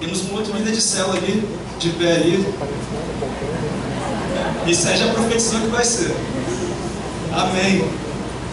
Temos um outro líder de célula ali, de pé ali. Isso aí já profetizou que vai ser. Amém.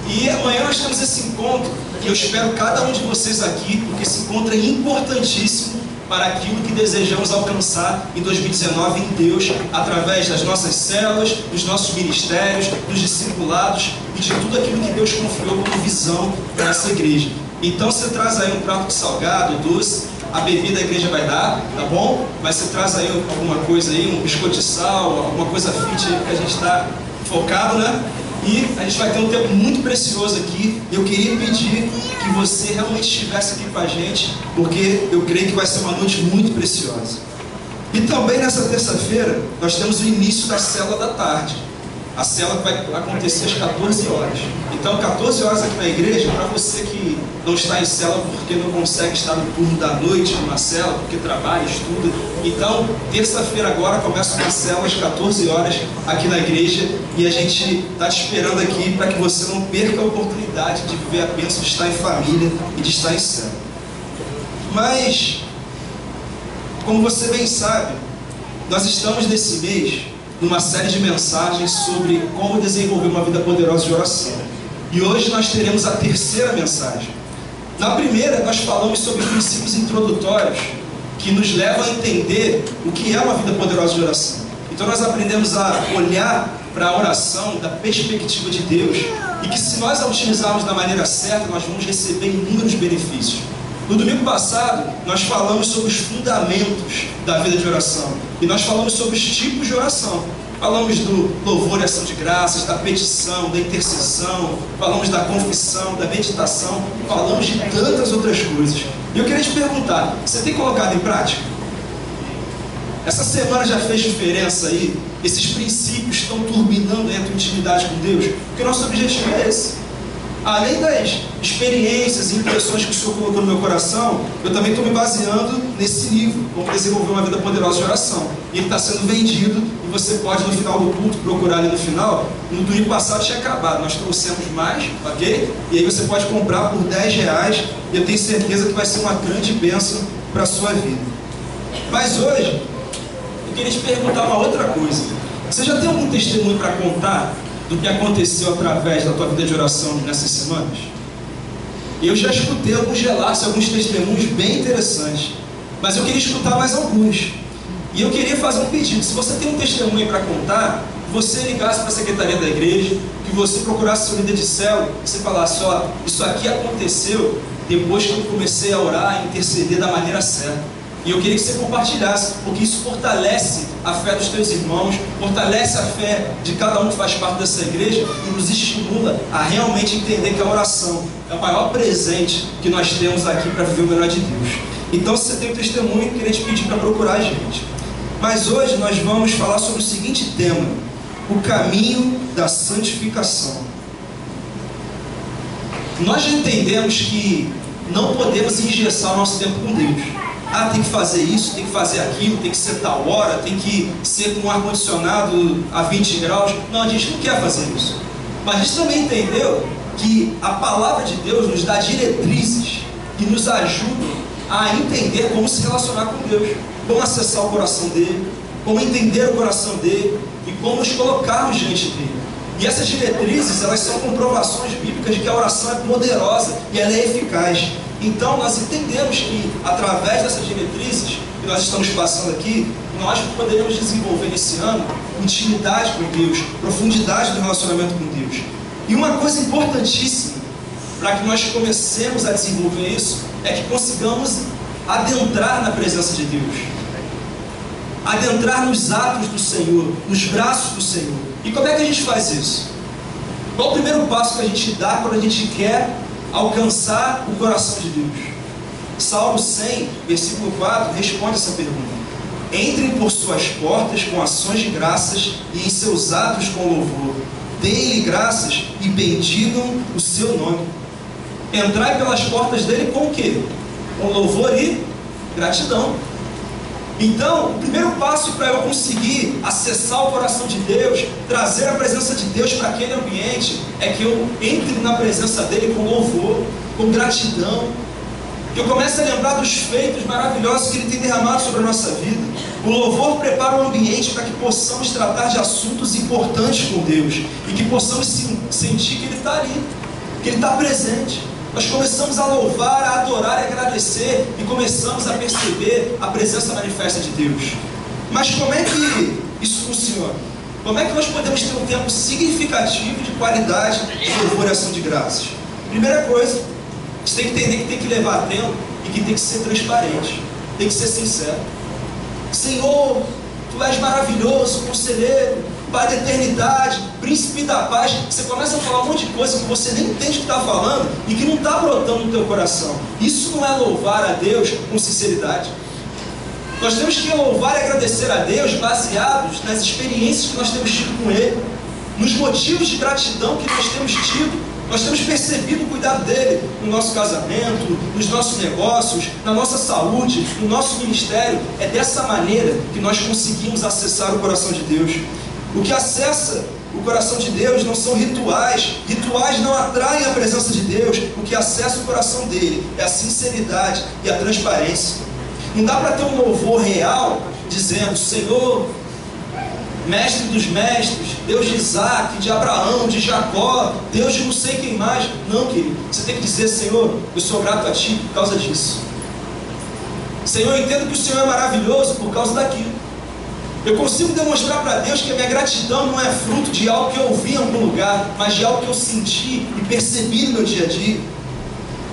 E amanhã nós temos esse encontro, que eu espero cada um de vocês aqui, porque esse encontro é importantíssimo para aquilo que desejamos alcançar em 2019 em Deus, através das nossas células, dos nossos ministérios, dos discipulados e de tudo aquilo que Deus confiou como visão para essa igreja. Então você traz aí um prato de salgado, doce, a bebida a igreja vai dar, tá bom? Mas você traz aí alguma coisa aí, um biscoito de sal, alguma coisa fit aí, que a gente está focado, né? E a gente vai ter um tempo muito precioso aqui. Eu queria pedir que você realmente estivesse aqui com a gente, porque eu creio que vai ser uma noite muito preciosa. E também nessa terça-feira, nós temos o início da célula da tarde. A célula vai acontecer às 14 horas. Então, 14 horas aqui na igreja, para você que não está em célula porque não consegue estar no turno da noite numa célula, porque trabalha, estuda. Então, terça-feira agora começa uma célula às 14 horas aqui na igreja e a gente está te esperando aqui para que você não perca a oportunidade de viver a bênção de estar em família e de estar em célula. Mas, como você bem sabe, nós estamos nesse mês numa série de mensagens sobre como desenvolver uma vida poderosa de oração. E hoje nós teremos a terceira mensagem. Na primeira, nós falamos sobre princípios introdutórios que nos levam a entender o que é uma vida poderosa de oração. Então nós aprendemos a olhar para a oração da perspectiva de Deus e que se nós a utilizarmos da maneira certa, nós vamos receber inúmeros benefícios. No domingo passado, nós falamos sobre os fundamentos da vida de oração. E nós falamos sobre os tipos de oração. Falamos do louvor e ação de graças, da petição, da intercessão, falamos da confissão, da meditação, falamos de tantas outras coisas. E eu queria te perguntar, você tem colocado em prática? Essa semana já fez diferença aí? Esses princípios estão turbinando aí a tua intimidade com Deus? Porque o nosso objetivo é esse. Além das experiências e impressões que o Senhor colocou no meu coração, eu também estou me baseando nesse livro, Como Desenvolver uma Vida Poderosa de Oração. E ele está sendo vendido e você pode no final do culto procurar ali no final. No domingo passado tinha acabado, nós trouxemos mais, ok? E aí você pode comprar por R$10 e eu tenho certeza que vai ser uma grande bênção para a sua vida. Mas hoje, eu queria te perguntar uma outra coisa. Você já tem algum testemunho para contar do que aconteceu através da tua vida de oração nessas semanas? Eu já escutei alguns relatos, alguns testemunhos bem interessantes, mas eu queria escutar mais alguns. E eu queria fazer um pedido: se você tem um testemunho para contar, você ligasse para a secretaria da igreja, que você procurasse seu líder de célula, e você falasse: ó, isso aqui aconteceu depois que eu comecei a orar e interceder da maneira certa. E eu queria que você compartilhasse, porque isso fortalece a fé dos teus irmãos, fortalece a fé de cada um que faz parte dessa igreja e nos estimula a realmente entender que a oração é o maior presente que nós temos aqui para viver o melhor de Deus. Então, se você tem um testemunho, eu queria te pedir para procurar a gente. Mas hoje nós vamos falar sobre o seguinte tema: o caminho da santificação. Nós já entendemos que não podemos engessar o nosso tempo com Deus. Ah, tem que fazer isso, tem que fazer aquilo, tem que ser tal hora, tem que ser com um ar-condicionado a 20 graus. Não, a gente não quer fazer isso. Mas a gente também entendeu que a palavra de Deus nos dá diretrizes que nos ajudam a entender como se relacionar com Deus, como acessar o coração dele, como entender o coração dele e como nos colocarmos diante dele. E essas diretrizes, elas são comprovações bíblicas de que a oração é poderosa e ela é eficaz. Então nós entendemos que através dessas diretrizes que nós estamos passando aqui, nós poderemos desenvolver nesse ano intimidade com Deus, profundidade do relacionamento com Deus. E uma coisa importantíssima para que nós comecemos a desenvolver isso é que consigamos adentrar na presença de Deus, adentrar nos atos do Senhor, nos braços do Senhor. E como é que a gente faz isso? Qual o primeiro passo que a gente dá quando a gente quer alcançar o coração de Deus? Salmo 100, versículo 4, responde essa pergunta: entrem por suas portas com ações de graças e em seus atos com louvor. Deem-lhe graças e bendigam o seu nome. Entrai pelas portas dele com o quê? Com louvor e gratidão. Então, o primeiro passo para eu conseguir acessar o coração de Deus, trazer a presença de Deus para aquele ambiente, é que eu entre na presença dele com louvor, com gratidão. que eu comece a lembrar dos feitos maravilhosos que Ele tem derramado sobre a nossa vida. O louvor prepara o ambiente para que possamos tratar de assuntos importantes com Deus e que possamos sentir que Ele está ali, que Ele está presente. Nós começamos a louvar, a adorar e agradecer e começamos a perceber a presença manifesta de Deus. Mas como é que isso funciona? Como é que nós podemos ter um tempo significativo de qualidade de louvor e ação de graças? Primeira coisa, você tem que entender que tem que levar tempo e que tem que ser transparente, tem que ser sincero. Senhor, Tu és maravilhoso, conselheiro, Pai da eternidade, príncipe da paz. Você começa a falar um monte de coisa que você nem entende o que está falando e que não está brotando no teu coração. Isso não é louvar a Deus com sinceridade. Nós temos que louvar e agradecer a Deus baseados nas experiências que nós temos tido com Ele, nos motivos de gratidão que nós temos tido. Nós temos percebido o cuidado dEle no nosso casamento, nos nossos negócios, na nossa saúde, no nosso ministério. É dessa maneira que nós conseguimos acessar o coração de Deus. O que acessa o coração de Deus não são rituais. Rituais não atraem a presença de Deus. O que acessa o coração dEle é a sinceridade e a transparência. Não dá para ter um louvor real dizendo: Senhor, Mestre dos mestres, Deus de Isaac, de Abraão, de Jacó, Deus de não sei quem mais. Não, querido. Você tem que dizer: Senhor, eu sou grato a Ti por causa disso. Senhor, eu entendo que o Senhor é maravilhoso por causa daquilo. Eu consigo demonstrar para Deus que a minha gratidão não é fruto de algo que eu ouvi em algum lugar, mas de algo que eu senti e percebi no meu dia a dia.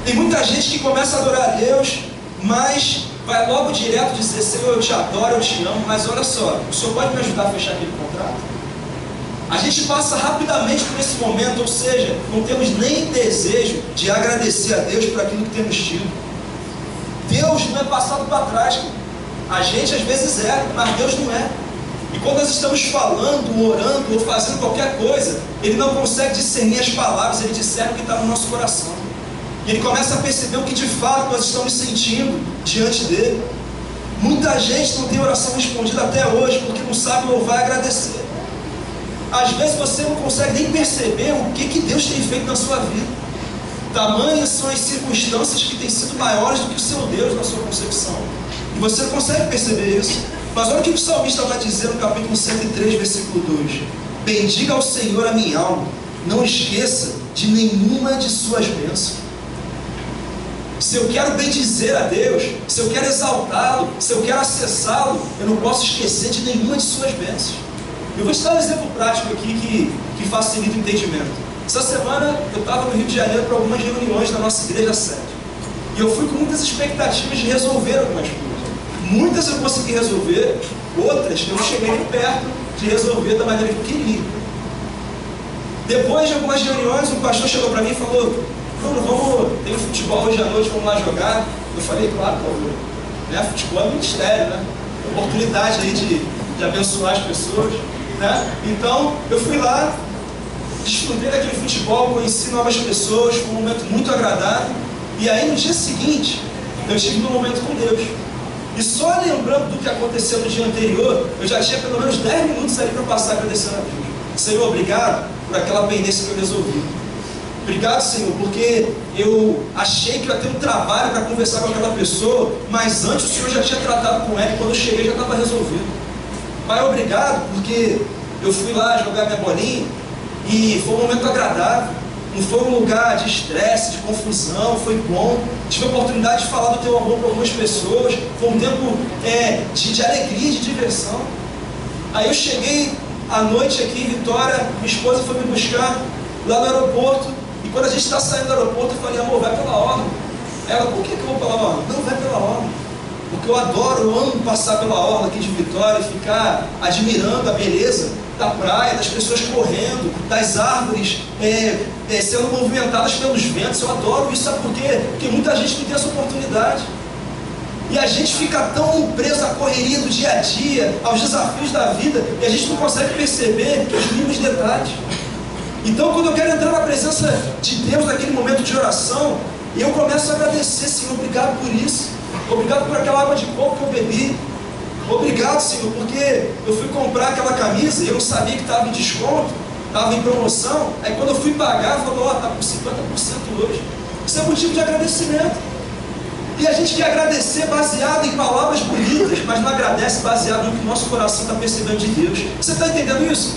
Tem muita gente que começa a adorar a Deus, mas vai logo direto dizer: Senhor, eu te adoro, eu te amo, mas olha só, o Senhor pode me ajudar a fechar aquele contrato? A gente passa rapidamente por esse momento, ou seja, não temos nem desejo de agradecer a Deus por aquilo que temos tido. Deus não é passado para trás. A gente às vezes é, mas Deus não é. E quando nós estamos falando, orando ou fazendo qualquer coisa, Ele não consegue discernir as palavras, Ele discerne o que está no nosso coração. E Ele começa a perceber o que de fato nós estamos sentindo diante dEle. Muita gente não tem oração respondida até hoje porque não sabe louvar e agradecer. Às vezes você não consegue nem perceber o que Deus tem feito na sua vida. Tamanhas são as circunstâncias que têm sido maiores do que o seu Deus na sua concepção. E você consegue perceber isso. Mas olha o que o salmista vai dizer no capítulo 103, versículo 2. Bendiga ao Senhor a minha alma, não esqueça de nenhuma de suas bênçãos. Se eu quero bendizer a Deus, se eu quero exaltá-lo, se eu quero acessá-lo, eu não posso esquecer de nenhuma de suas bênçãos. Eu vou te dar um exemplo prático aqui que facilita o entendimento. Essa semana eu estava no Rio de Janeiro para algumas reuniões da nossa igreja sede. E eu fui com muitas expectativas de resolver algumas coisas. Muitas eu consegui resolver, outras eu não cheguei nem perto de resolver da maneira que eu queria. Depois de algumas reuniões, um pastor chegou para mim e falou: Bruno, tem um futebol hoje à noite, vamos lá jogar? Eu falei: claro, por favor. Né? Futebol é ministério, né? Oportunidade aí de abençoar as pessoas, né? Então, eu fui lá, desfrutei daquele futebol, conheci novas pessoas, foi um momento muito agradável. E aí, no dia seguinte, eu tive um momento com Deus. E só lembrando do que aconteceu no dia anterior, eu já tinha pelo menos 10 minutos ali para passar agradecendo a Deus. Senhor, obrigado por aquela pendência que eu resolvi. Obrigado, Senhor, porque eu achei que eu ia ter um trabalho para conversar com aquela pessoa, mas antes o Senhor já tinha tratado com ela e quando eu cheguei já estava resolvido. Pai, obrigado, porque eu fui lá jogar minha bolinha e foi um momento agradável. Não foi um lugar de estresse, de confusão, foi bom. Tive a oportunidade de falar do teu amor para algumas pessoas. Foi um tempo de alegria e de diversão. Aí eu cheguei à noite aqui em Vitória, minha esposa foi me buscar lá no aeroporto. E quando a gente está saindo do aeroporto, eu falei: amor, vai pela orla. Ela: por que eu vou pela orla? Não, vai pela orla. Porque eu adoro, eu amo passar pela orla aqui de Vitória e ficar admirando a beleza da praia, das pessoas correndo, das árvores sendo movimentadas pelos ventos. Eu adoro isso, sabe por quê? Porque muita gente não tem essa oportunidade. E a gente fica tão preso à correria do dia a dia, aos desafios da vida, e a gente não consegue perceber os mínimos detalhes. Então, quando eu quero entrar na presença de Deus naquele momento de oração, eu começo a agradecer: Senhor, obrigado por isso. Obrigado por aquela água de coco que eu bebi. Obrigado, Senhor, porque eu fui comprar aquela camisa e eu não sabia que estava em desconto, estava em promoção. Aí quando eu fui pagar, falou: está com 50% hoje. Isso é motivo de agradecimento. E a gente quer agradecer baseado em palavras bonitas, mas não agradece baseado no que o nosso coração está percebendo de Deus. Você está entendendo isso?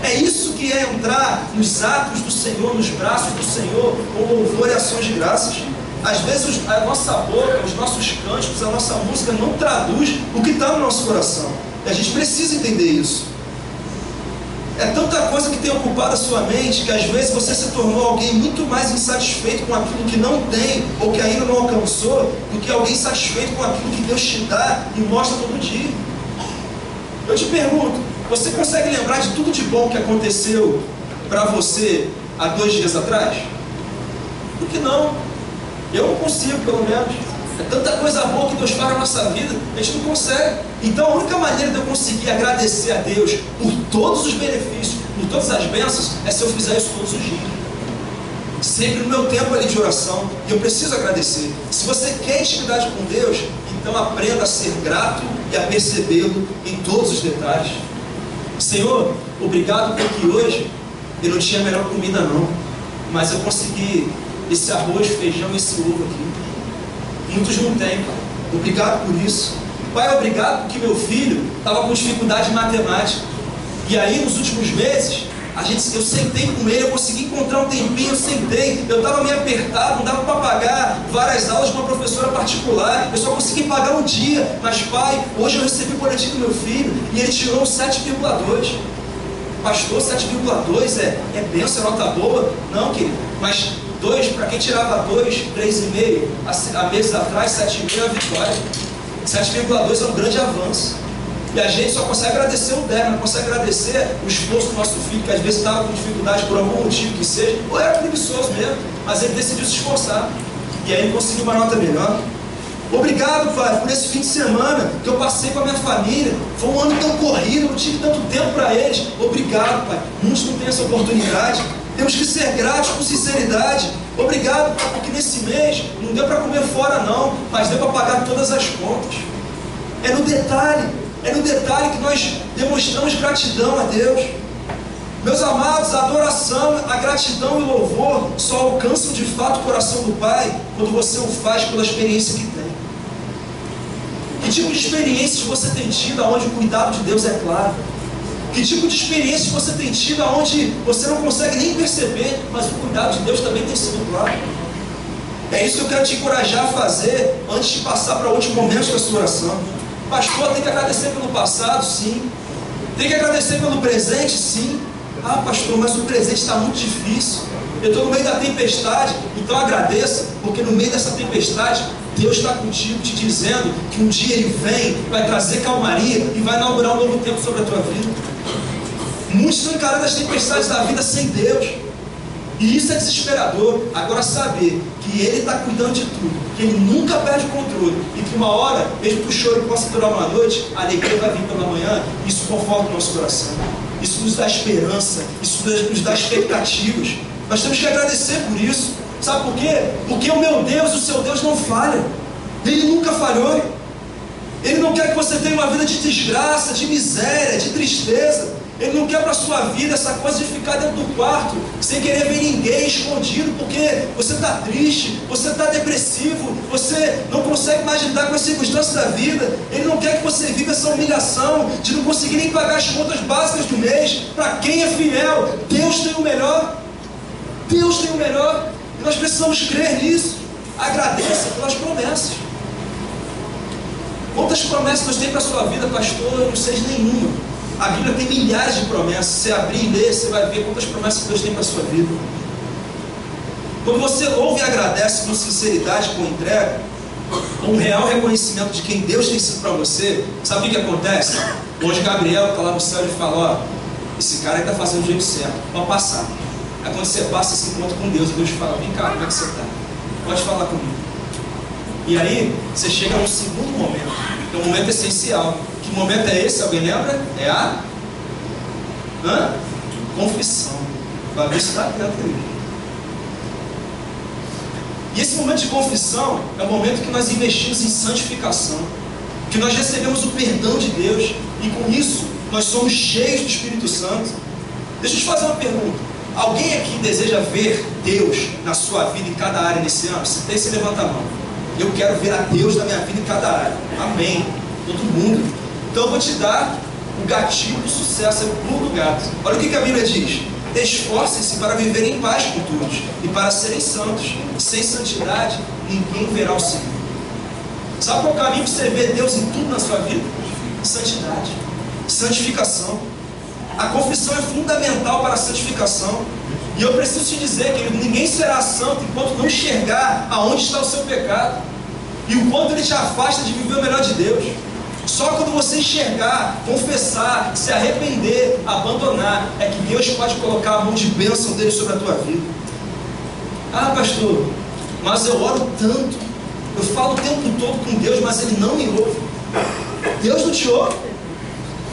É isso que é entrar nos atos do Senhor, nos braços do Senhor, com louvor e ações de graças. Às vezes a nossa boca, os nossos cânticos, a nossa música não traduz o que está no nosso coração. E a gente precisa entender isso. É tanta coisa que tem ocupado a sua mente que às vezes você se tornou alguém muito mais insatisfeito com aquilo que não tem ou que ainda não alcançou do que alguém satisfeito com aquilo que Deus te dá e mostra todo dia. Eu te pergunto, você consegue lembrar de tudo de bom que aconteceu para você há 2 dias atrás? Por que não? Eu não consigo, pelo menos. É tanta coisa boa que Deus faz na nossa vida, a gente não consegue. Então a única maneira de eu conseguir agradecer a Deus por todos os benefícios, por todas as bênçãos, é se eu fizer isso todos os dias. Sempre no meu tempo ali de oração, e eu preciso agradecer. Se você quer intimidade com Deus, então aprenda a ser grato e a percebê-lo em todos os detalhes. Senhor, obrigado porque hoje eu não tinha a melhor comida não, mas eu consegui esse arroz, feijão e esse ovo aqui. Muitos não têm, Pai. Obrigado por isso. Pai, obrigado porque meu filho estava com dificuldade em matemática. E aí, nos últimos meses, eu sentei com ele, eu consegui encontrar um tempinho, eu sentei, eu estava meio apertado, não dava para pagar várias aulas de uma professora particular, eu só consegui pagar um dia. Mas, Pai, hoje eu recebi o boletim do meu filho e ele tirou um 7,2. Pastor, 7,2 é benção, é nota boa? Não, querido, mas 2, para quem tirava 2, 3,5, há meses atrás, 7,5 é a vitória. 7,2 é um grande avanço. E a gente só consegue agradecer o 10, não consegue agradecer o esforço do nosso filho, que às vezes estava com dificuldade por algum motivo que seja, ou era preguiçoso mesmo, mas ele decidiu se esforçar. E aí ele conseguiu uma nota melhor. Obrigado, Pai, por esse fim de semana que eu passei com a minha família. Foi um ano tão corrido, eu não tive tanto tempo para eles. Obrigado, Pai. Muitos não têm essa oportunidade. Temos que ser gratos com sinceridade. Obrigado, Pai, porque nesse mês não deu para comer fora não, mas deu para pagar todas as contas. É no detalhe que nós demonstramos gratidão a Deus. Meus amados, a adoração, a gratidão e o louvor só alcançam de fato o coração do Pai quando você o faz pela experiência que tem. Que tipo de experiências você tem tido onde o cuidado de Deus é claro? Que tipo de experiências você tem tido onde você não consegue nem perceber, mas o cuidado de Deus também tem sido claro? É isso que eu quero te encorajar a fazer antes de passar para o último momento da sua oração. Pastor, tem que agradecer pelo passado, sim. Tem que agradecer pelo presente, sim. Ah, pastor, mas o presente está muito difícil. Eu estou no meio da tempestade, então agradeça, porque no meio dessa tempestade, Deus está contigo, te dizendo que um dia Ele vem, vai trazer calmaria e vai inaugurar um novo tempo sobre a tua vida. Muitos estão encarando as tempestades da vida sem Deus. E isso é desesperador. Agora saber que Ele está cuidando de tudo, que Ele nunca perde o controle, e que uma hora, mesmo que o choro possa durar uma noite, a alegria vai vir pela manhã. Isso conforta o nosso coração. Isso nos dá esperança, isso nos dá expectativas. Nós temos que agradecer por isso. Sabe por quê? Porque o meu Deus, o seu Deus não falha. Ele nunca falhou. Ele não quer que você tenha uma vida de desgraça, de miséria, de tristeza. Ele não quer para a sua vida essa coisa de ficar dentro do quarto, sem querer ver ninguém, escondido, porque você está triste, você está depressivo, você não consegue mais lidar com as circunstâncias da vida. Ele não quer que você viva essa humilhação de não conseguir nem pagar as contas básicas do mês. Para quem é fiel, Deus tem o melhor. Deus tem o melhor. E nós precisamos crer nisso. Agradeça pelas promessas. Quantas promessas Deus tem para a sua vida, pastor? Eu não sei de nenhuma. A Bíblia tem milhares de promessas. Se você abrir e ler, você vai ver quantas promessas Deus tem para a sua vida. Quando você louva e agradece com sinceridade, com entrega, com um real reconhecimento de quem Deus tem sido para você, sabe o que acontece? Hoje Gabriel está lá no céu e fala, ó, esse cara está fazendo do jeito certo, pode passar. Aí quando você passa esse encontro com Deus, Deus fala, vem cá, como é que você está? Pode falar comigo. E aí, você chega num segundo momento, que é um momento essencial. Que momento é esse? Alguém lembra? É a confissão. Vai ver se está dentro dele. E esse momento de confissão é o momento que nós investimos em santificação, que nós recebemos o perdão de Deus, e com isso nós somos cheios do Espírito Santo. Deixa eu te fazer uma pergunta. Alguém aqui deseja ver Deus na sua vida em cada área nesse ano? Se tem, você levanta a mão. Eu quero ver a Deus na minha vida em cada área. Amém. Todo mundo. Então eu vou te dar o gatilho do sucesso, é o pulo do gato. Olha o que a Bíblia diz: esforcem-se para viver em paz com todos e para serem santos. Sem santidade ninguém verá o Senhor. Sabe qual é o caminho para você ver Deus em tudo na sua vida? Santidade, santificação. A confissão é fundamental para a santificação. E eu preciso te dizer, querido, ninguém será santo enquanto não enxergar aonde está o seu pecado e o quanto ele te afasta de viver o melhor de Deus. Só quando você enxergar, confessar, se arrepender, abandonar, é que Deus pode colocar a mão de bênção dele sobre a tua vida. Ah, pastor, mas eu oro tanto, eu falo o tempo todo com Deus, mas ele não me ouve. Deus não te ouve,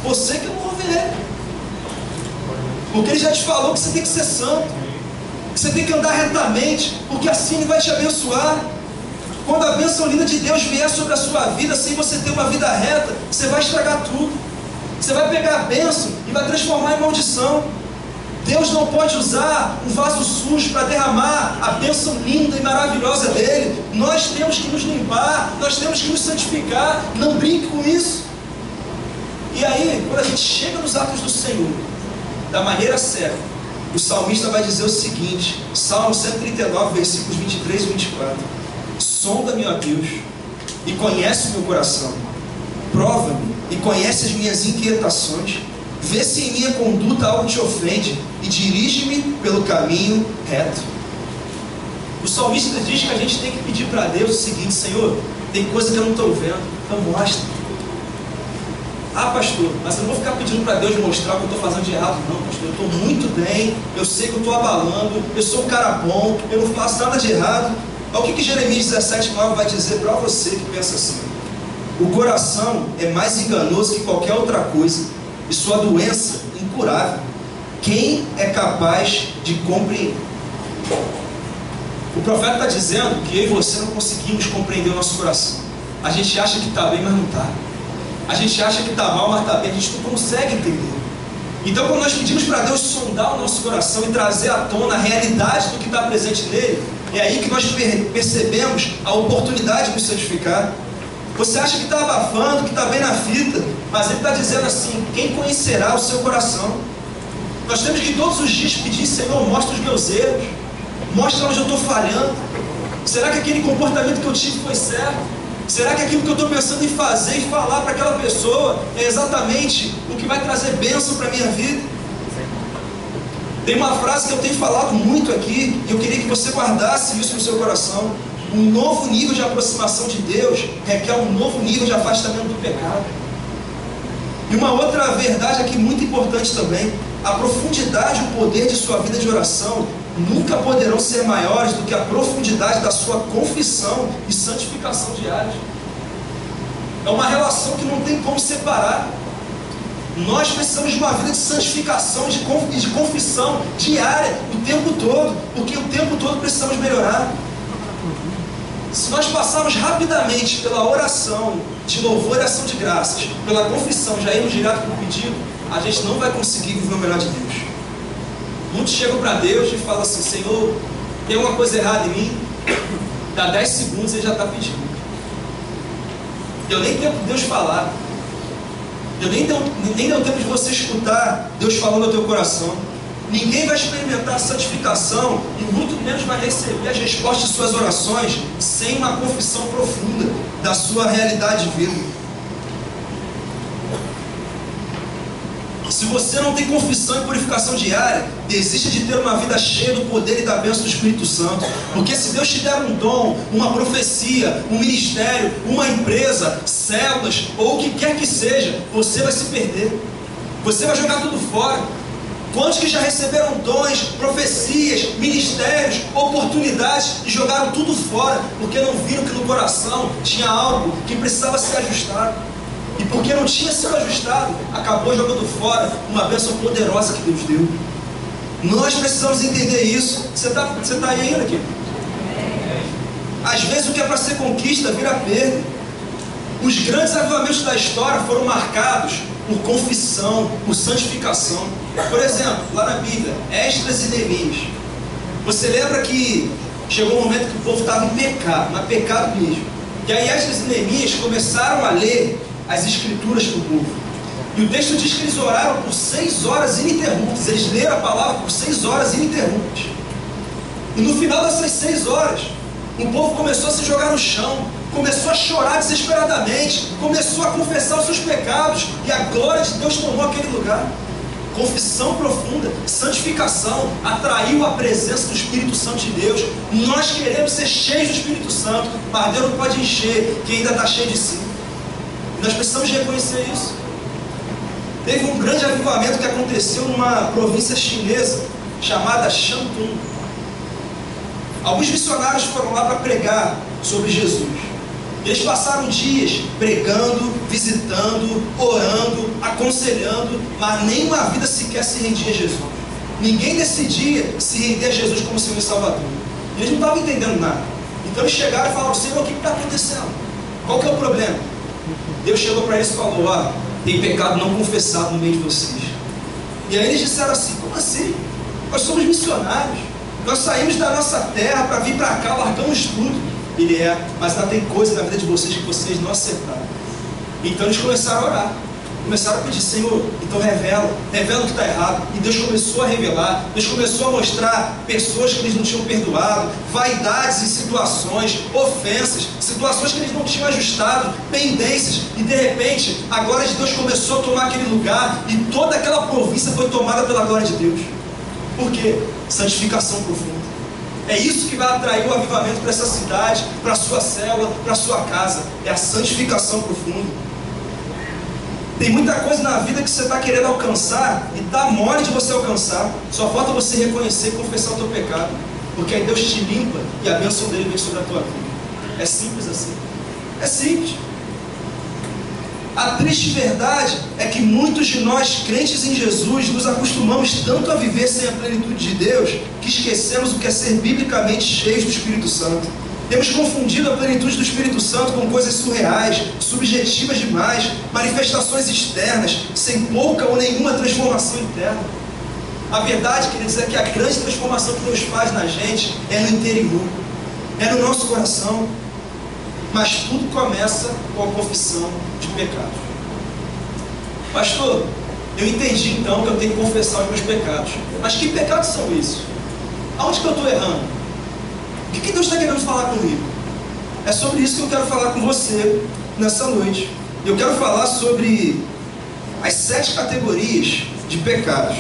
você que não ouve ele. Porque ele já te falou que você tem que ser santo, que você tem que andar retamente, porque assim ele vai te abençoar. Quando a bênção linda de Deus vier sobre a sua vida, sem você ter uma vida reta, você vai estragar tudo. Você vai pegar a bênção e vai transformar em maldição. Deus não pode usar um vaso sujo para derramar a bênção linda e maravilhosa dele. Nós temos que nos limpar, nós temos que nos santificar. Não brinque com isso. E aí, quando a gente chega nos atos do Senhor, da maneira certa, o salmista vai dizer o seguinte, Salmo 139, versículos 23 e 24: sonda-me, ó Deus, e conhece o meu coração, prova-me e conhece as minhas inquietações, vê se em minha conduta algo te ofende e dirige-me pelo caminho reto. O salmista diz que a gente tem que pedir para Deus o seguinte: Senhor, tem coisa que eu não estou vendo, então mostra. Ah, pastor, mas eu não vou ficar pedindo para Deus mostrar o que eu estou fazendo de errado. Não, pastor, eu estou muito bem, eu sei que eu estou abalando, eu sou um cara bom, eu não faço nada de errado. Olha o que Jeremias 17,9 vai dizer para você que pensa assim: o coração é mais enganoso que qualquer outra coisa, e sua doença incurável. Quem é capaz de compreender? O profeta está dizendo que eu e você não conseguimos compreender o nosso coração. A gente acha que está bem, mas não está. A gente acha que está mal, mas está bem. A gente não consegue entender. Então, quando nós pedimos para Deus sondar o nosso coração e trazer à tona a realidade do que está presente nele, é aí que nós percebemos a oportunidade de nos santificar. Você acha que está abafando, que está bem na fita, mas ele está dizendo assim: quem conhecerá o seu coração? Nós temos que todos os dias pedir: Senhor, mostra os meus erros, mostra onde eu estou falhando. Será que aquele comportamento que eu tive foi certo? Será que aquilo que eu estou pensando em fazer e falar para aquela pessoa é exatamente o que vai trazer bênção para a minha vida? Tem uma frase que eu tenho falado muito aqui, e eu queria que você guardasse isso no seu coração: um novo nível de aproximação de Deus requer um novo nível de afastamento do pecado. E uma outra verdade aqui muito importante também: a profundidade e o poder de sua vida de oração nunca poderão ser maiores do que a profundidade da sua confissão e santificação diária. É uma relação que não tem como separar. Nós precisamos de uma vida de santificação e de confissão diária, o tempo todo, porque o tempo todo precisamos melhorar. Se nós passarmos rapidamente pela oração de louvor e ação de graças, pela confissão, já irmos direto para o pedido, a gente não vai conseguir viver o melhor de Deus. Muitos chegam para Deus e falam assim: Senhor, tem uma coisa errada em mim. Dá 10 segundos e ele já está pedindo. Eu nem tenho Deus falar. Eu nem deu tempo de você escutar Deus falando ao teu coração. Ninguém vai experimentar a santificação e muito menos vai receber as respostas de suas orações sem uma confissão profunda da sua realidade de vida. Se você não tem confissão e purificação diária, desista de ter uma vida cheia do poder e da bênção do Espírito Santo. Porque se Deus te der um dom, uma profecia, um ministério, uma empresa, células ou o que quer que seja, você vai se perder. Você vai jogar tudo fora. Quantos que já receberam dons, profecias, ministérios, oportunidades e jogaram tudo fora porque não viram que no coração tinha algo que precisava ser ajustado? E porque não tinha sido ajustado, acabou jogando fora uma bênção poderosa que Deus deu. Nós precisamos entender isso. Você tá aí ainda aqui? Às vezes o que é para ser conquista vira perda. Os grandes avivamentos da história foram marcados por confissão, por santificação. Por exemplo, lá na Bíblia, Esdras e Neemias. Você lembra que chegou um momento que o povo estava em pecado, mas pecado mesmo. que aí Esdras e Neemias começaram a ler as escrituras para o povo. E o texto diz que eles oraram por 6 horas ininterruptas. Eles leram a palavra por 6 horas ininterruptas. E no final dessas 6 horas, o povo começou a se jogar no chão, começou a chorar desesperadamente, começou a confessar os seus pecados, e a glória de Deus tomou aquele lugar. Confissão profunda, santificação, atraiu a presença do Espírito Santo de Deus. Nós queremos ser cheios do Espírito Santo, mas Deus não pode encher quem ainda está cheio de si. E nós precisamos reconhecer isso. Teve um grande avivamento que aconteceu numa província chinesa chamada Shantung. Alguns missionários foram lá para pregar sobre Jesus. Eles passaram dias pregando, visitando, orando, aconselhando, mas nenhuma vida sequer se rendia a Jesus. Ninguém decidia se render a Jesus como Senhor e Salvador. Eles não estavam entendendo nada. Então eles chegaram e falaram: Senhor, o que está acontecendo? Qual que é o problema? Deus chegou para eles e falou: tem pecado não confessado no meio de vocês. E aí eles disseram assim: como assim? Nós somos missionários. Nós saímos da nossa terra para vir para cá, largamos tudo. Ele mas ainda tem coisa na vida de vocês que vocês não acertaram. Então eles começaram a orar, começaram a pedir: Senhor, então revela o que está errado. E Deus começou a revelar, Deus começou a mostrar pessoas que eles não tinham perdoado, vaidades em situações, ofensas, situações que eles não tinham ajustado, pendências, e de repente a glória de Deus começou a tomar aquele lugar, e toda aquela província foi tomada pela glória de Deus. Por quê? Santificação profunda. É isso que vai atrair o avivamento para essa cidade, para a sua célula, para a sua casa. É a santificação profunda. Tem muita coisa na vida que você está querendo alcançar e está mole de você alcançar. Só falta você reconhecer e confessar o teu pecado, porque aí Deus te limpa e a bênção dele vem sobre a tua vida. É simples assim. É simples. A triste verdade é que muitos de nós, crentes em Jesus, nos acostumamos tanto a viver sem a plenitude de Deus, que esquecemos o que é ser biblicamente cheios do Espírito Santo. Temos confundido a plenitude do Espírito Santo com coisas surreais, subjetivas demais, manifestações externas, sem pouca ou nenhuma transformação interna. A verdade, queridos, é que a grande transformação que Deus faz na gente é no interior, é no nosso coração. Mas tudo começa com a confissão de pecado. Pastor, eu entendi então que eu tenho que confessar os meus pecados. Mas que pecados são esses? Aonde que eu estou errando? O que Deus está querendo falar comigo? É sobre isso que eu quero falar com você nessa noite. Eu quero falar sobre as 7 categorias de pecados.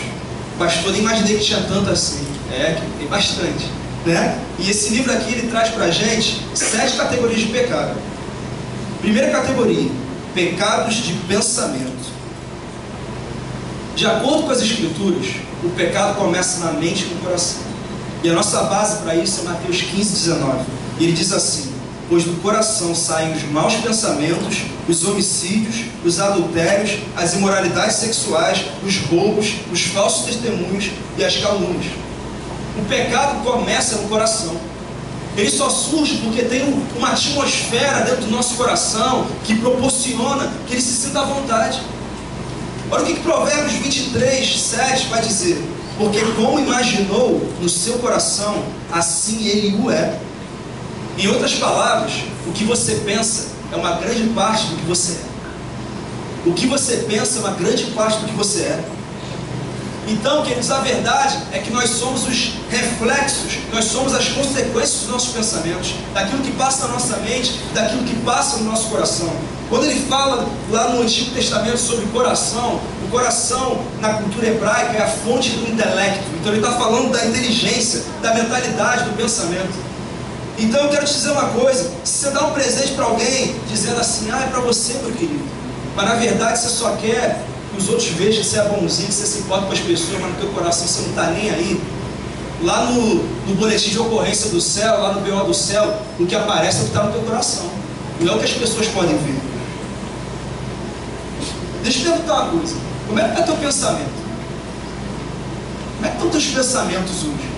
Pastor, nem imaginei que tinha tanto assim. Tem bastante, né? E esse livro aqui, ele traz pra gente 7 categorias de pecado. Primeira categoria: pecados de pensamento. De acordo com as escrituras, o pecado começa na mente e no coração. E a nossa base para isso é Mateus 15:19. E ele diz assim: pois do coração saem os maus pensamentos, os homicídios, os adultérios, as imoralidades sexuais, os roubos, os falsos testemunhos e as calúnias. O pecado começa no coração. Ele só surge porque tem uma atmosfera dentro do nosso coração que proporciona que ele se sinta à vontade. Olha o que Provérbios 23:7 vai dizer: porque como imaginou no seu coração, assim ele o é. Em outras palavras, o que você pensa é uma grande parte do que você é. O que você pensa é uma grande parte do que você é. Então, queridos, a verdade é que nós somos os reflexos, nós somos as consequências dos nossos pensamentos, daquilo que passa na nossa mente, daquilo que passa no nosso coração. Quando ele fala lá no Antigo Testamento sobre coração, o coração na cultura hebraica é a fonte do intelecto. Então ele está falando da inteligência, da mentalidade, do pensamento. Então eu quero te dizer uma coisa: se você dá um presente para alguém dizendo assim, é para você, meu querido, mas na verdade você só quer que os outros vejam que você é bonzinho, que você se importa com as pessoas, mas no teu coração você não está nem aí. Lá no boletim de ocorrência do céu, lá no BO do céu, o que aparece é o que está no teu coração, não é o que as pessoas podem ver. Deixa eu perguntar uma coisa: como é que está teu pensamento? Como é que estão teus pensamentos hoje?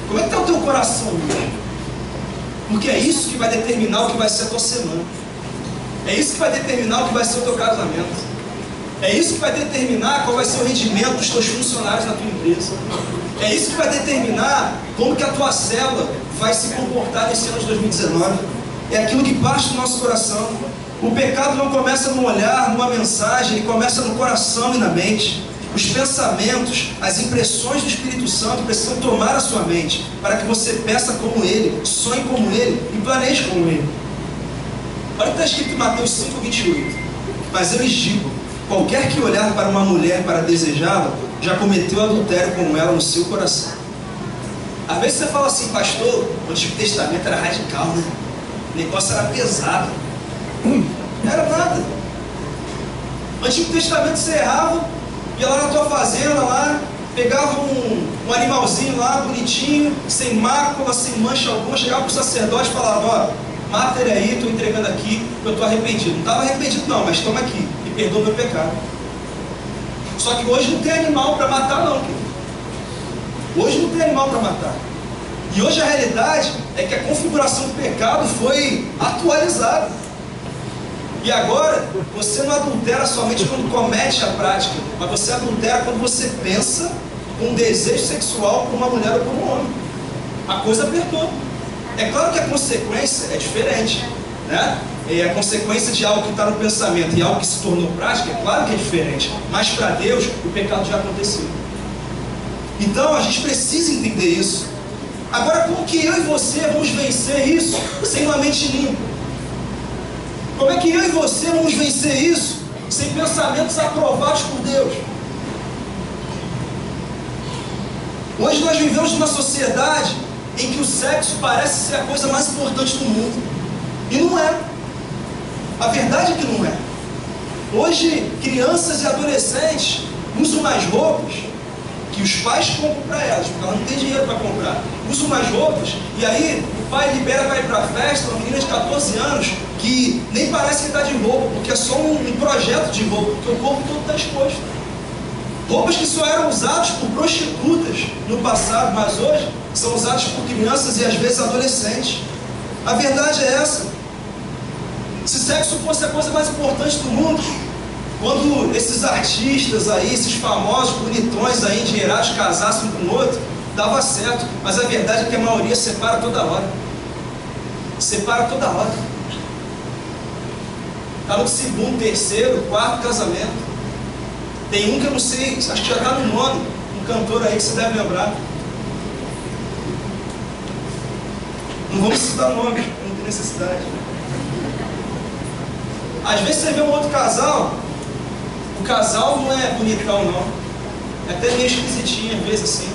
Como é que está o teu coração hoje? Porque é isso que vai determinar o que vai ser a tua semana. É isso que vai determinar o que vai ser o teu casamento. É isso que vai determinar qual vai ser o rendimento dos teus funcionários na tua empresa. É isso que vai determinar como que a tua célula vai se comportar nesse ano de 2019. é aquilo que parte do nosso coração. O pecado não começa num olhar, numa mensagem, ele começa no coração e na mente. Os pensamentos, as impressões do Espírito Santo precisam tomar a sua mente, para que você peça como Ele, sonhe como Ele e planeje como Ele. Olha o que está escrito em Mateus 5:28. Mas eu lhes digo, qualquer que olhar para uma mulher para desejá-la, já cometeu adultério com ela no seu coração. Às vezes você fala assim, pastor, o Antigo Testamento era radical, né? O negócio era pesado. Não era nada. No Antigo Testamento você errava, ia lá na tua fazenda, lá, pegava um animalzinho lá, bonitinho, sem mácula, sem mancha alguma, chegava para o sacerdote e falava, ó, mata ele aí, estou entregando aqui, eu estou arrependido. Não estava arrependido não, mas toma aqui, e perdoa o meu pecado. Só que hoje não tem animal para matar não, querido. Hoje não tem animal para matar. E hoje a realidade é que a configuração do pecado foi atualizada. E agora, você não adultera somente quando comete a prática, mas você adultera quando você pensa com um desejo sexual por uma mulher ou por um homem. A coisa apertou. É claro que a consequência é diferente, né? E a consequência de algo que está no pensamento e algo que se tornou prática, é claro que é diferente. Mas para Deus, o pecado já aconteceu. Então, a gente precisa entender isso. Agora, como que eu e você vamos vencer isso sem uma mente limpa? Como é que eu e você vamos vencer isso sem pensamentos aprovados por Deus? Hoje nós vivemos numa sociedade em que o sexo parece ser a coisa mais importante do mundo. E não é. A verdade é que não é. Hoje, crianças e adolescentes usam mais roupas que os pais compram para elas, porque elas não têm dinheiro para comprar. Usam mais roupas, e aí o pai libera para ir para a festa, uma menina de 14 anos, que nem parece que está de roupa, porque é só um projeto de roupa, porque o corpo todo está exposto. Roupas que só eram usadas por prostitutas no passado, mas hoje são usadas por crianças e às vezes adolescentes. A verdade é essa. Se sexo fosse a coisa mais importante do mundo, quando esses artistas aí, esses famosos bonitões aí, endinheirados, casassem um com o outro, dava certo. Mas a verdade é que a maioria separa toda hora. Separa toda hora. Está no segundo, terceiro, quarto casamento. Tem um que eu não sei, acho que já está no nono, um cantor aí que você deve lembrar. Não vamos citar nomes, não tem necessidade. Às vezes você vê um outro casal, o casal não é bonitão não, é até meio esquisitinho às vezes assim,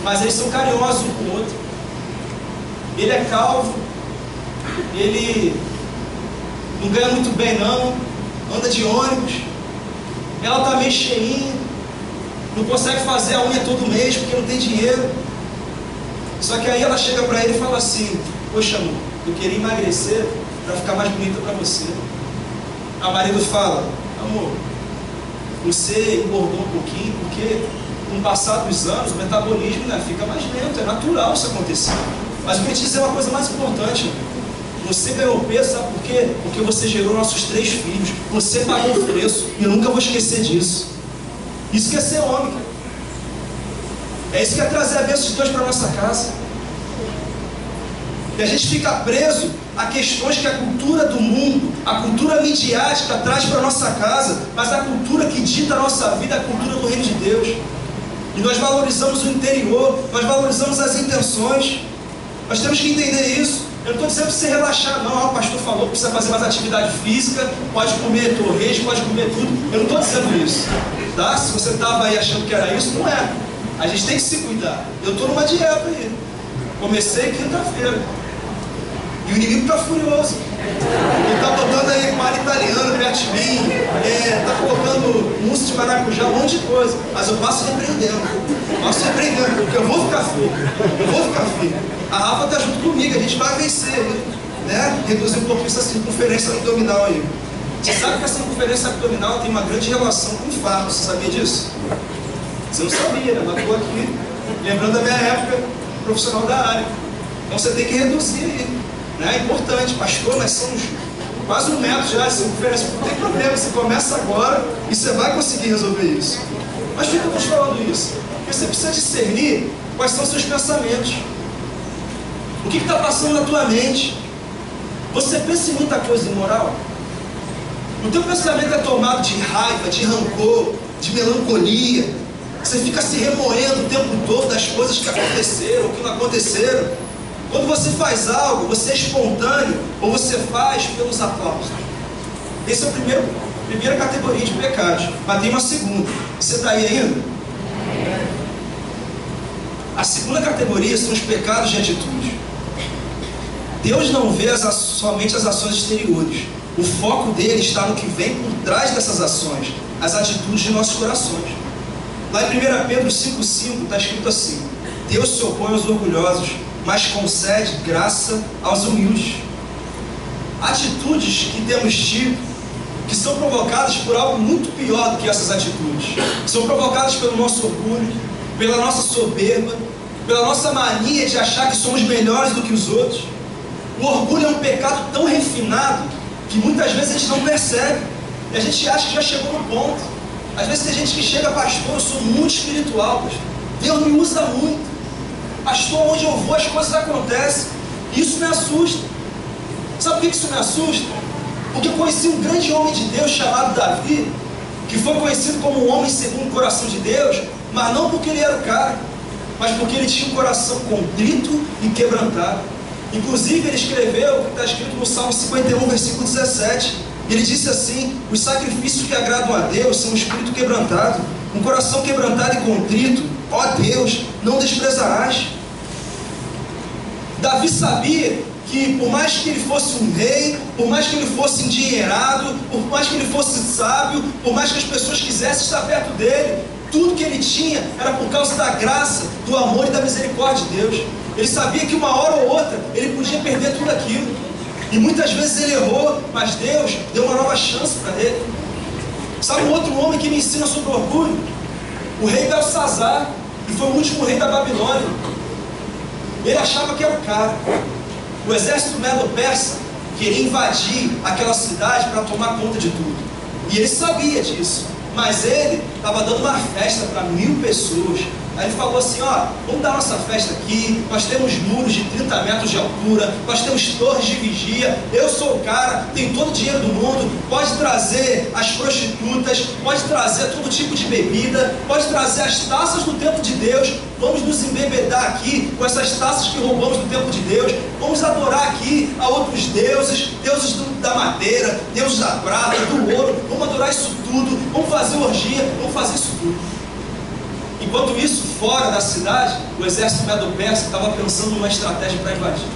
mas eles são carinhosos um com o outro. Ele é calvo, ele não ganha muito bem não, anda de ônibus, ela está meio cheinha, não consegue fazer a unha todo mês porque não tem dinheiro. Só que aí ela chega para ele e fala assim, poxa amor, eu queria emagrecer para ficar mais bonita para você. A marido fala, amor, você engordou um pouquinho porque com o passar dos anos o metabolismo, né, fica mais lento, é natural isso acontecer. Mas eu queria te dizer uma coisa mais importante. Você ganhou peso, sabe por quê? Porque você gerou nossos 3 filhos. Você pagou o preço. E eu nunca vou esquecer disso. Isso que é ser homem, cara. É isso que é trazer a bênção de Deus para a nossa casa. E a gente fica preso a questões que a cultura do mundo, a cultura midiática traz para a nossa casa. Mas a cultura que dita a nossa vida é a cultura do reino de Deus. E nós valorizamos o interior, nós valorizamos as intenções. Nós temos que entender isso. Eu não estou dizendo para você relaxar, não. O pastor falou que precisa fazer mais atividade física, pode comer torresmo, pode comer tudo. Eu não estou dizendo isso, tá? Se você estava aí achando que era isso, não é. A gente tem que se cuidar. Eu estou numa dieta aí. Comecei quinta-feira. E o inimigo está furioso. Ele está botando aí palha italiana perto de mim, está colocando mousse de maracujá, um monte de coisa. Mas eu passo repreendendo. Porque eu vou ficar firme. A Rafa está junto comigo, a gente vai vencer, né? Reduzir um pouquinho essa circunferência abdominal aí. Você sabe que a circunferência abdominal tem uma grande relação com o infarto, você sabia disso? Você não sabia, né? Mas estou aqui lembrando da minha época profissional da área. Então você tem que reduzir aí, né? É importante, pastor, nós somos quase 1 metro já de circunferência, não tem problema, você começa agora e você vai conseguir resolver isso. Mas por que eu estou falando isso? Porque você precisa discernir quais são os seus pensamentos. O que está passando na tua mente? Você pensa em muita coisa imoral? O teu pensamento é tomado de raiva, de rancor, de melancolia. Você fica se remoendo o tempo todo das coisas que aconteceram ou que não aconteceram. Quando você faz algo, você é espontâneo ou você faz pelos aplausos. Essa é a primeira categoria de pecados. Mas tem uma segunda. Você está aí ainda? A segunda categoria são os pecados de atitude. Deus não vê somente as ações exteriores. O foco dele está no que vem por trás dessas ações, as atitudes de nossos corações. Lá em 1 Pedro 5,5 está escrito assim: Deus se opõe aos orgulhosos, mas concede graça aos humildes. Atitudes que temos tido, que são provocadas por algo muito pior do que essas atitudes. São provocadas pelo nosso orgulho, pela nossa soberba, pela nossa mania de achar que somos melhores do que os outros. O orgulho é um pecado tão refinado que muitas vezes a gente não percebe. E a gente acha que já chegou no ponto. Às vezes tem gente que chega: pastor, eu sou muito espiritual, pastor. Deus me usa muito. Pastor, onde eu vou as coisas acontecem. Isso me assusta. Sabe por que isso me assusta? Porque eu conheci um grande homem de Deus chamado Davi, que foi conhecido como um homem segundo o coração de Deus, mas não porque ele era o cara, mas porque ele tinha um coração contrito e quebrantado. Inclusive ele escreveu o que está escrito no Salmo 51, versículo 17. Ele disse assim: os sacrifícios que agradam a Deus são um espírito quebrantado, um coração quebrantado e contrito, ó Deus, não desprezarás. Davi sabia que por mais que ele fosse um rei, por mais que ele fosse endinheirado, por mais que ele fosse sábio, por mais que as pessoas quisessem estar perto dele, tudo que ele tinha era por causa da graça, do amor e da misericórdia de Deus. Ele sabia que uma hora ou outra ele podia perder tudo aquilo. E muitas vezes ele errou, mas Deus deu uma nova chance para ele. Sabe um outro homem que me ensina sobre orgulho? O rei Belsazar, que foi o último rei da Babilônia. Ele achava que era o cara. O exército medo-persa queria invadir aquela cidade para tomar conta de tudo. E ele sabia disso. Mas ele estava dando uma festa para 1000 pessoas. Aí ele falou assim: ó, vamos dar nossa festa aqui, nós temos muros de 30 metros de altura, nós temos torres de vigia, eu sou o cara, tenho todo o dinheiro do mundo, pode trazer as prostitutas, pode trazer todo tipo de bebida, pode trazer as taças do templo de Deus, vamos nos embebedar aqui com essas taças que roubamos do templo de Deus, vamos adorar aqui a outros deuses, deuses da madeira, deuses da prata, do ouro, vamos adorar isso tudo, vamos fazer orgia, vamos fazer isso tudo. Enquanto isso, fora da cidade, o exército medo-persa estava pensando numa estratégia para invadir.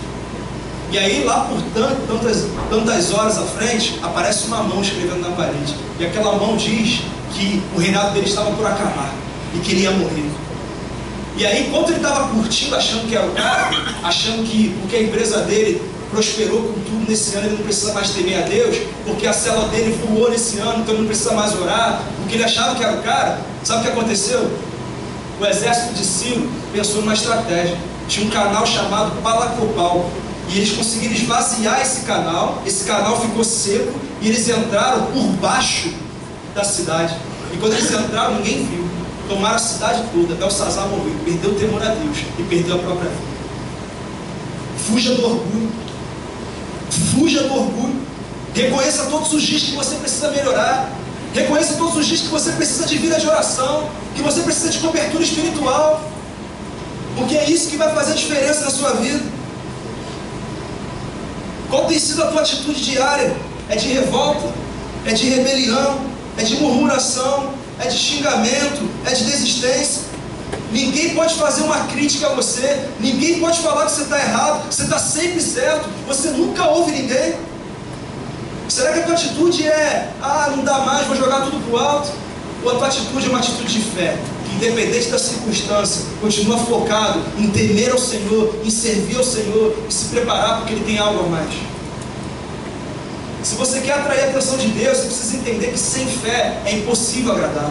E aí, lá por tantas horas à frente, aparece uma mão escrevendo na parede. E aquela mão diz que o reinado dele estava por acabar e que ele ia morrer. E aí, enquanto ele estava curtindo, achando que era o cara, achando que porque a empresa dele prosperou com tudo nesse ano, ele não precisa mais temer a Deus, porque a célula dele voou nesse ano, então ele não precisa mais orar, porque ele achava que era o cara, sabe o que aconteceu? O exército de Ciro pensou numa estratégia. Tinha um canal chamado Palacopal, e eles conseguiram esvaziar esse canal ficou seco, e eles entraram por baixo da cidade. E quando eles entraram, ninguém viu. Tomaram a cidade toda. Belsazar morreu, perdeu o temor a Deus e perdeu a própria vida. Fuja do orgulho. Fuja do orgulho. Reconheça todos os dias que você precisa melhorar. Reconheça todos os dias que você precisa de vida de oração, que você precisa de cobertura espiritual, porque é isso que vai fazer diferença na sua vida. Qual tem sido a tua atitude diária? É de revolta? É de rebelião? É de murmuração? É de xingamento? É de desistência? Ninguém pode fazer uma crítica a você, ninguém pode falar que você está errado, que você está sempre certo, você nunca ouve ninguém. Será que a tua atitude é: não dá mais, vou jogar tudo para o alto? Ou a tua atitude é uma atitude de fé, que independente da circunstância, continua focado em temer ao Senhor, em servir ao Senhor, e se preparar porque Ele tem algo a mais? Se você quer atrair a atenção de Deus, você precisa entender que sem fé é impossível agradar.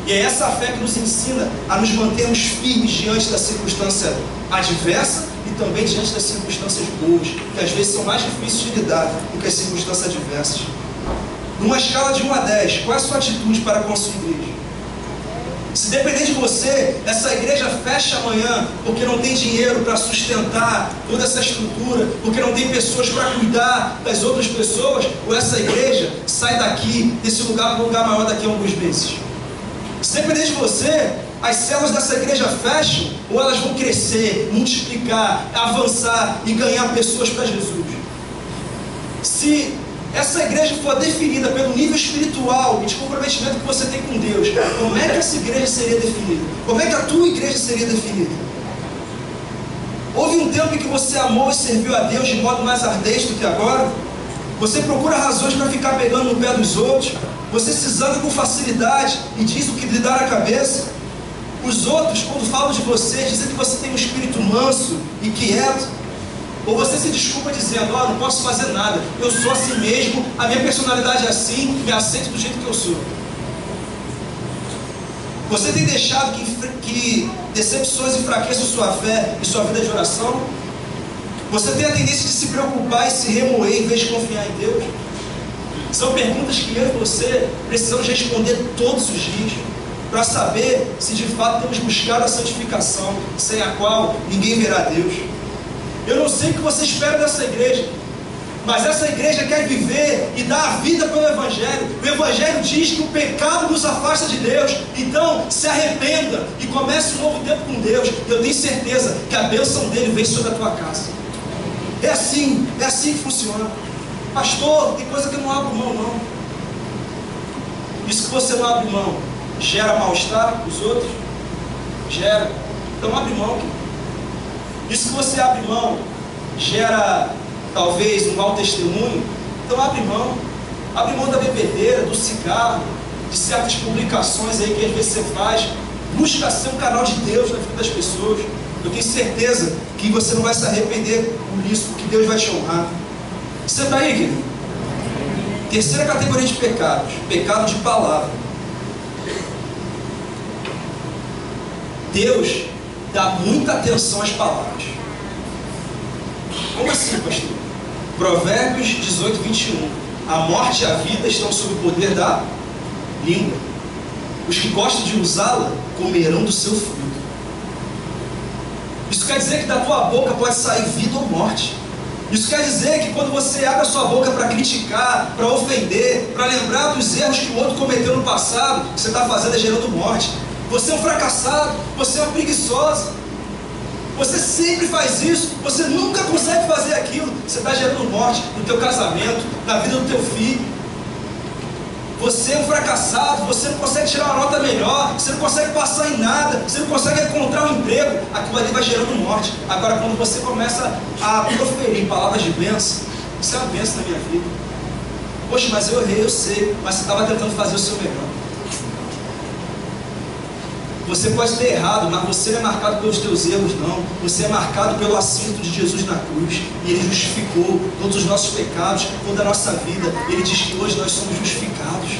E é essa fé que nos ensina a nos mantermos firmes diante da circunstância adversa e também diante das circunstâncias boas, que às vezes são mais difíceis de lidar do que as circunstâncias adversas. Numa escala de 1 a 10, qual é a sua atitude para com a sua igreja? Se depender de você, essa igreja fecha amanhã porque não tem dinheiro para sustentar toda essa estrutura, porque não tem pessoas para cuidar das outras pessoas, ou essa igreja sai daqui, desse lugar para um lugar maior daqui a alguns meses. Se depender de você, as células dessa igreja fecham, ou elas vão crescer, multiplicar, avançar e ganhar pessoas para Jesus. Se essa igreja for definida pelo nível espiritual e de comprometimento que você tem com Deus, como é que essa igreja seria definida? Como é que a tua igreja seria definida? Houve um tempo em que você amou e serviu a Deus de modo mais ardente do que agora? Você procura razões para ficar pegando no pé dos outros? Você se zanga com facilidade e diz o que lhe dá na cabeça? Os outros, quando falam de você, dizem que você tem um espírito manso e quieto. Ou você se desculpa dizendo, não posso fazer nada, eu sou assim mesmo, a minha personalidade é assim, me aceito do jeito que eu sou. Você tem deixado que decepções enfraqueçam sua fé e sua vida de oração? Você tem a tendência de se preocupar e se remoer em vez de confiar em Deus? São perguntas que eu e você precisamos responder todos os dias, para saber se de fato temos buscado a santificação, sem a qual ninguém verá Deus. Eu não sei o que você espera dessa igreja, mas essa igreja quer viver e dar a vida pelo Evangelho. O Evangelho diz que o pecado nos afasta de Deus. Então se arrependa e comece um novo tempo com Deus. Eu tenho certeza que a bênção dele vem sobre a tua casa. É assim que funciona. Pastor, tem coisa que eu não abro mão não. Isso que você não abre mão gera mal-estar para os outros? Gera. Então abre mão. Isso que você abre mão gera talvez um mau testemunho? Então abre mão. Abre mão da bebedeira, do cigarro, de certas publicações aí que às vezes você faz. Busca ser um canal de Deus na vida das pessoas. Eu tenho certeza que você não vai se arrepender por isso, porque Deus vai te honrar. Você está aí, querido? Terceira categoria de pecados: pecado de palavra. Deus dá muita atenção às palavras. Como assim, pastor? Provérbios 18, 21. A morte e a vida estão sob o poder da língua. Os que gostam de usá-la comerão do seu fruto. Isso quer dizer que da tua boca pode sair vida ou morte. Isso quer dizer que quando você abre a sua boca para criticar, para ofender, para lembrar dos erros que o outro cometeu no passado, o que você está fazendo é gerando morte. Você é um fracassado, você é uma preguiçosa, você sempre faz isso, você nunca consegue fazer aquilo. Você está gerando morte no teu casamento, na vida do teu filho. Você é um fracassado, você não consegue tirar uma nota melhor, você não consegue passar em nada, você não consegue encontrar um emprego. Aquilo ali vai gerando morte. Agora, quando você começa a proferir palavras de bênção, isso é uma bênção na minha vida. Poxa, mas eu errei, eu sei, mas você estava tentando fazer o seu melhor. Você pode ter errado, mas você não é marcado pelos teus erros, não. Você é marcado pelo assento de Jesus na cruz. E Ele justificou todos os nossos pecados, toda a nossa vida. Ele diz que hoje nós somos justificados.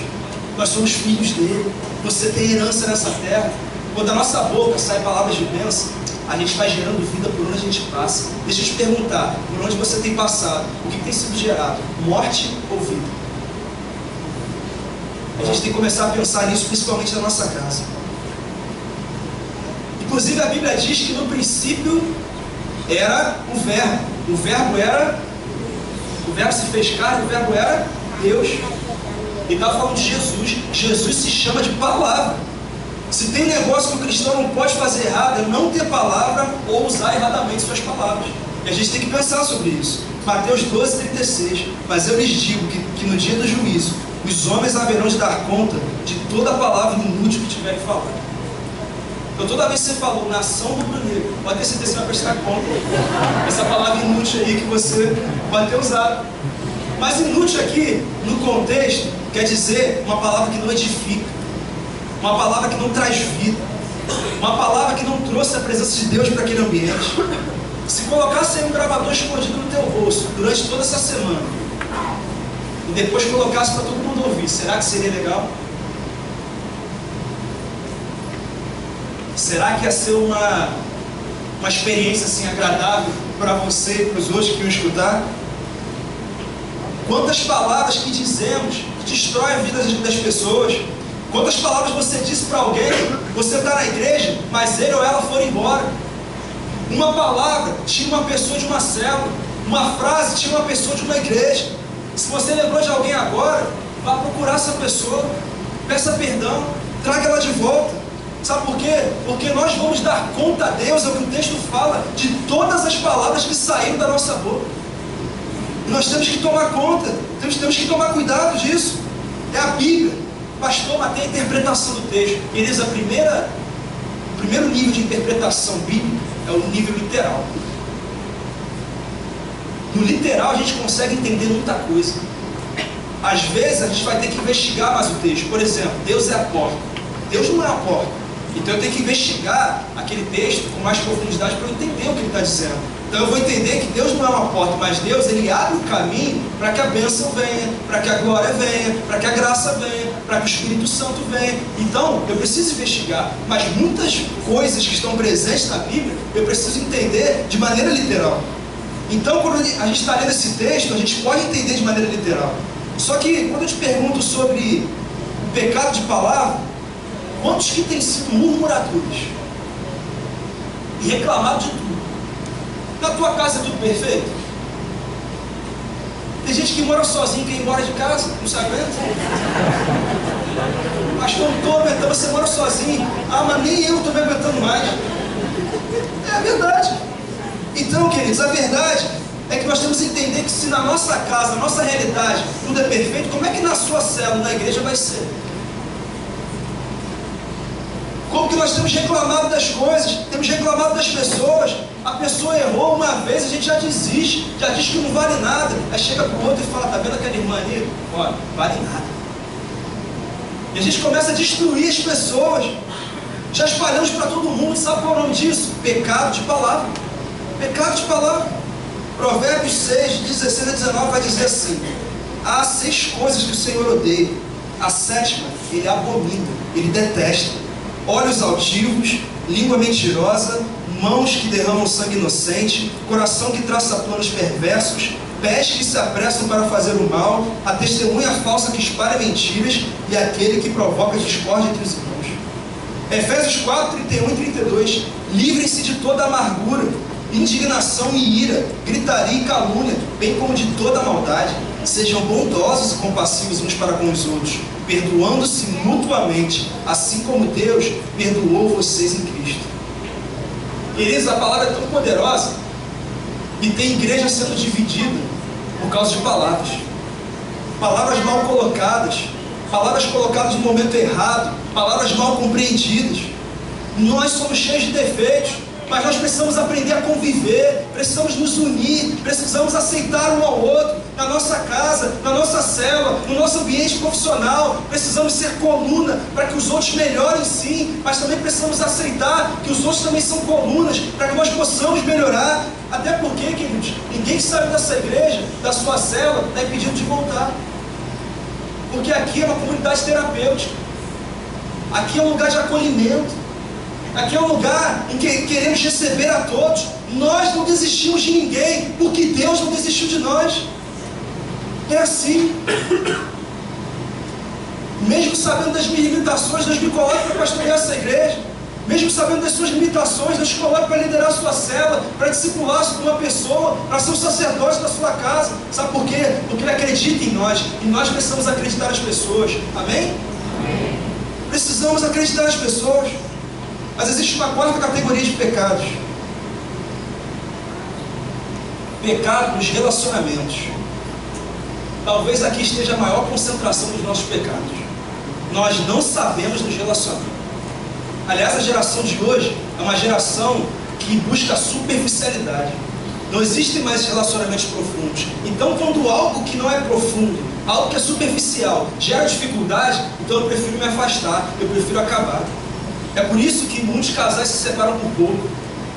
Nós somos filhos dele. Você tem herança nessa terra. Quando da nossa boca saem palavras de bênção, a gente vai gerando vida por onde a gente passa. Deixa eu te perguntar, por onde você tem passado? O que tem sido gerado? Morte ou vida? A gente tem que começar a pensar nisso, principalmente na nossa casa. Inclusive a Bíblia diz que no princípio era o verbo. O verbo se fez carne, o verbo era Deus. Ele estava falando de Jesus. Jesus se chama de palavra. Se tem negócio que o cristão não pode fazer errado, é não ter palavra ou usar erradamente suas palavras. E a gente tem que pensar sobre isso. Mateus 12, 36. Mas eu lhes digo que no dia do juízo, os homens haverão de dar conta de toda a palavra inútil que tiverem falado. Então toda vez que você falou nação do Bruneiro, pode ter certeza que você vai prestar conta. Essa palavra inútil aí que você pode ter usado. Mas inútil aqui, no contexto, quer dizer uma palavra que não edifica, uma palavra que não traz vida, uma palavra que não trouxe a presença de Deus para aquele ambiente. Se colocasse aí um gravador escondido no teu bolso durante toda essa semana e depois colocasse para todo mundo ouvir, será que seria legal? Será que ia ser uma experiência assim agradável para você e para os outros que iam escutar? Quantas palavras que dizemos que destroem a vida das pessoas? Quantas palavras você disse para alguém, você está na igreja, mas ele ou ela foram embora? Uma palavra tira uma pessoa de uma célula, uma frase tira uma pessoa de uma igreja. Se você lembrou de alguém agora, vá procurar essa pessoa, peça perdão, traga ela de volta. Sabe por quê? Porque nós vamos dar conta a Deus, é o que o texto fala, de todas as palavras que saíram da nossa boca. Nós temos que tomar conta, temos que tomar cuidado disso. É a Bíblia. Pastor, mas tem a interpretação do texto. Queridos, o primeiro nível de interpretação bíblica é o nível literal. No literal a gente consegue entender muita coisa. Às vezes a gente vai ter que investigar mais o texto. Por exemplo, Deus é a porta. Deus não é a porta. Então eu tenho que investigar aquele texto com mais profundidade para eu entender o que ele está dizendo. Então eu vou entender que Deus não é uma porta, mas Deus, ele abre o caminho para que a bênção venha, para que a glória venha, para que a graça venha, para que o Espírito Santo venha. Então eu preciso investigar, mas muitas coisas que estão presentes na Bíblia eu preciso entender de maneira literal. Então quando a gente está lendo esse texto, a gente pode entender de maneira literal. Só que quando eu te pergunto sobre o pecado de palavra, quantos que têm sido murmuradores e reclamado de tudo? Na tua casa é tudo perfeito? Tem gente que mora sozinho, quer ir embora de casa, não se aguenta. Mas não estou aguentando, você mora sozinho. Ah, mas nem eu estou me aguentando mais. É a verdade. Então, queridos, a verdade é que nós temos que entender que se na nossa casa, na nossa realidade, tudo é perfeito, como é que na sua célula, na igreja vai ser? Como que nós temos reclamado das coisas, temos reclamado das pessoas. A pessoa errou uma vez, a gente já desiste, já diz que não vale nada. Aí chega para o outro e fala, tá vendo aquela irmã ali? Olha, não vale nada. E a gente começa a destruir as pessoas. Já espalhamos para todo mundo. Sabe qual é o nome disso? Pecado de palavra. Pecado de palavra. Provérbios 6, 16 a 19 vai dizer assim: há 6 coisas que o Senhor odeia. A 7ª, ele abomina, ele detesta: olhos altivos, língua mentirosa, mãos que derramam sangue inocente, coração que traça planos perversos, pés que se apressam para fazer o mal, a testemunha falsa que espalha mentiras e aquele que provoca discórdia entre os irmãos. Efésios 4, 31 e 32. Livrem-se de toda amargura, indignação e ira, gritaria e calúnia, bem como de toda maldade. Sejam bondosos e compassivos uns para com os outros, perdoando-se mutuamente, assim como Deus perdoou vocês em Cristo. Queridos, a palavra é tão poderosa e tem igreja sendo dividida por causa de palavras. Palavras mal colocadas, palavras colocadas no momento errado, palavras mal compreendidas. Nós somos cheios de defeitos, mas nós precisamos aprender a conviver, precisamos nos unir, precisamos aceitar um ao outro, na nossa casa, na nossa célula, no nosso ambiente profissional. Precisamos ser coluna para que os outros melhorem, sim, mas também precisamos aceitar que os outros também são colunas para que nós possamos melhorar. Até porque, queridos, ninguém que saiu dessa igreja, da sua célula, está impedido de voltar, porque aqui é uma comunidade terapêutica, aqui é um lugar de acolhimento, aqui é um lugar em que queremos receber a todos. Nós não desistimos de ninguém, porque Deus não desistiu de nós. É assim. Mesmo sabendo das minhas limitações, Deus me coloca para pastorear essa igreja. Mesmo sabendo das suas limitações, Deus te coloca para liderar a sua célula, para discipular uma pessoa, para ser um sacerdote da sua casa. Sabe por quê? Porque Ele acredita em nós, e nós precisamos acreditar nas pessoas. Amém? Amém. Precisamos acreditar nas pessoas. Mas existe uma 4ª categoria de pecados. Pecado nos relacionamentos. Talvez aqui esteja a maior concentração dos nossos pecados. Nós não sabemos nos relacionar. Aliás, a geração de hoje é uma geração que busca superficialidade. Não existem mais relacionamentos profundos. Então, quando algo que não é profundo, algo que é superficial, gera dificuldade, então eu prefiro me afastar, eu prefiro acabar. É por isso que muitos casais se separam por pouco.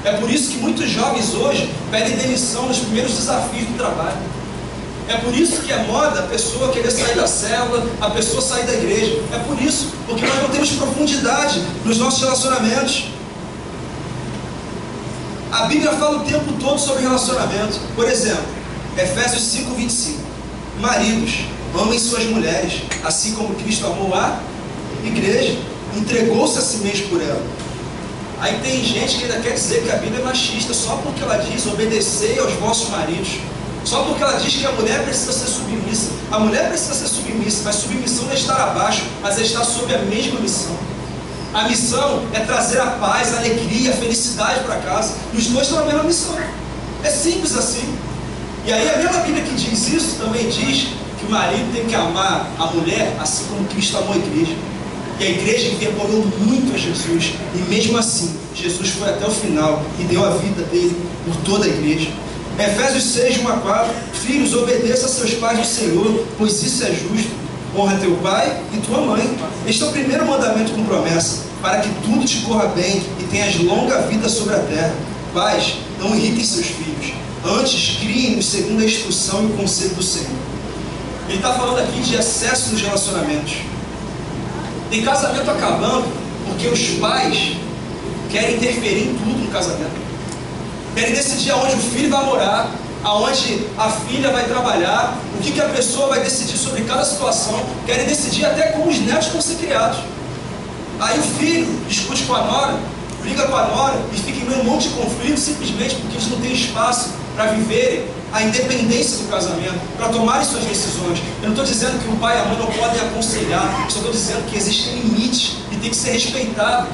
É por isso que muitos jovens hoje pedem demissão nos primeiros desafios do trabalho. É por isso que é moda a pessoa querer sair da célula, a pessoa sair da igreja. É por isso, porque nós não temos profundidade nos nossos relacionamentos. A Bíblia fala o tempo todo sobre relacionamento. Por exemplo, Efésios 5:25. Maridos, amem suas mulheres, assim como Cristo amou a igreja, entregou-se a si mesmo por ela. Aí tem gente que ainda quer dizer que a Bíblia é machista só porque ela diz obedecei aos vossos maridos, só porque ela diz que a mulher precisa ser submissa. A mulher precisa ser submissa, mas submissão não é estar abaixo, mas é estar sob a mesma missão. A missão é trazer a paz, a alegria, a felicidade para casa, e os dois estão na mesma missão. É simples assim. E aí a mesma Bíblia que diz isso também diz que o marido tem que amar a mulher assim como Cristo amou a igreja. E a igreja envergonhou muito a Jesus, e mesmo assim Jesus foi até o final e deu a vida dele por toda a igreja. Efésios 6, 1 a 4: Filhos, obedeça a seus pais no Senhor, pois isso é justo. Honra teu pai e tua mãe. Este é o primeiro mandamento com promessa, para que tudo te corra bem e tenhas longa vida sobre a terra. Pais, não irritem seus filhos, antes criem-nos segundo a instrução e o conselho do Senhor. Ele está falando aqui de excesso nos relacionamentos. Tem casamento acabando porque os pais querem interferir em tudo no casamento. Querem decidir aonde o filho vai morar, aonde a filha vai trabalhar, o que a pessoa vai decidir sobre cada situação. Querem decidir até como os netos vão ser criados. Aí o filho discute com a nora, briga com a nora e fica em um monte de conflito simplesmente porque eles não têm espaço para viverem a independência do casamento, para tomarem suas decisões. Eu não estou dizendo que o pai e a mãe não podem aconselhar, só estou dizendo que existem limites e tem que ser respeitado.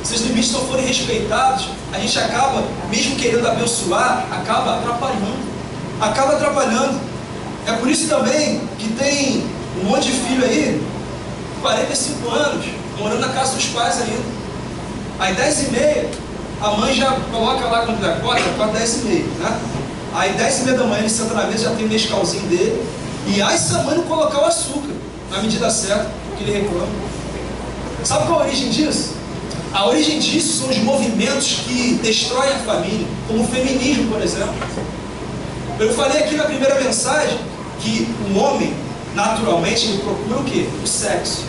Se os limites não forem respeitados, a gente acaba, mesmo querendo abençoar, acaba atrapalhando. É por isso também que tem um monte de filho aí, 45 anos, morando na casa dos pais ainda. Aí 10h30, a mãe já coloca lá quando ele acorda 10h30, né? Aí 10h30 da manhã ele senta na mesa, já tem o Nescauzinho dele, e ai se a mãe não colocar o açúcar na medida certa, que ele reclama. Sabe qual a origem disso? A origem disso são os movimentos que destroem a família, como o feminismo, por exemplo. Eu falei aqui na primeira mensagem que o homem, naturalmente, ele procura o quê? O sexo.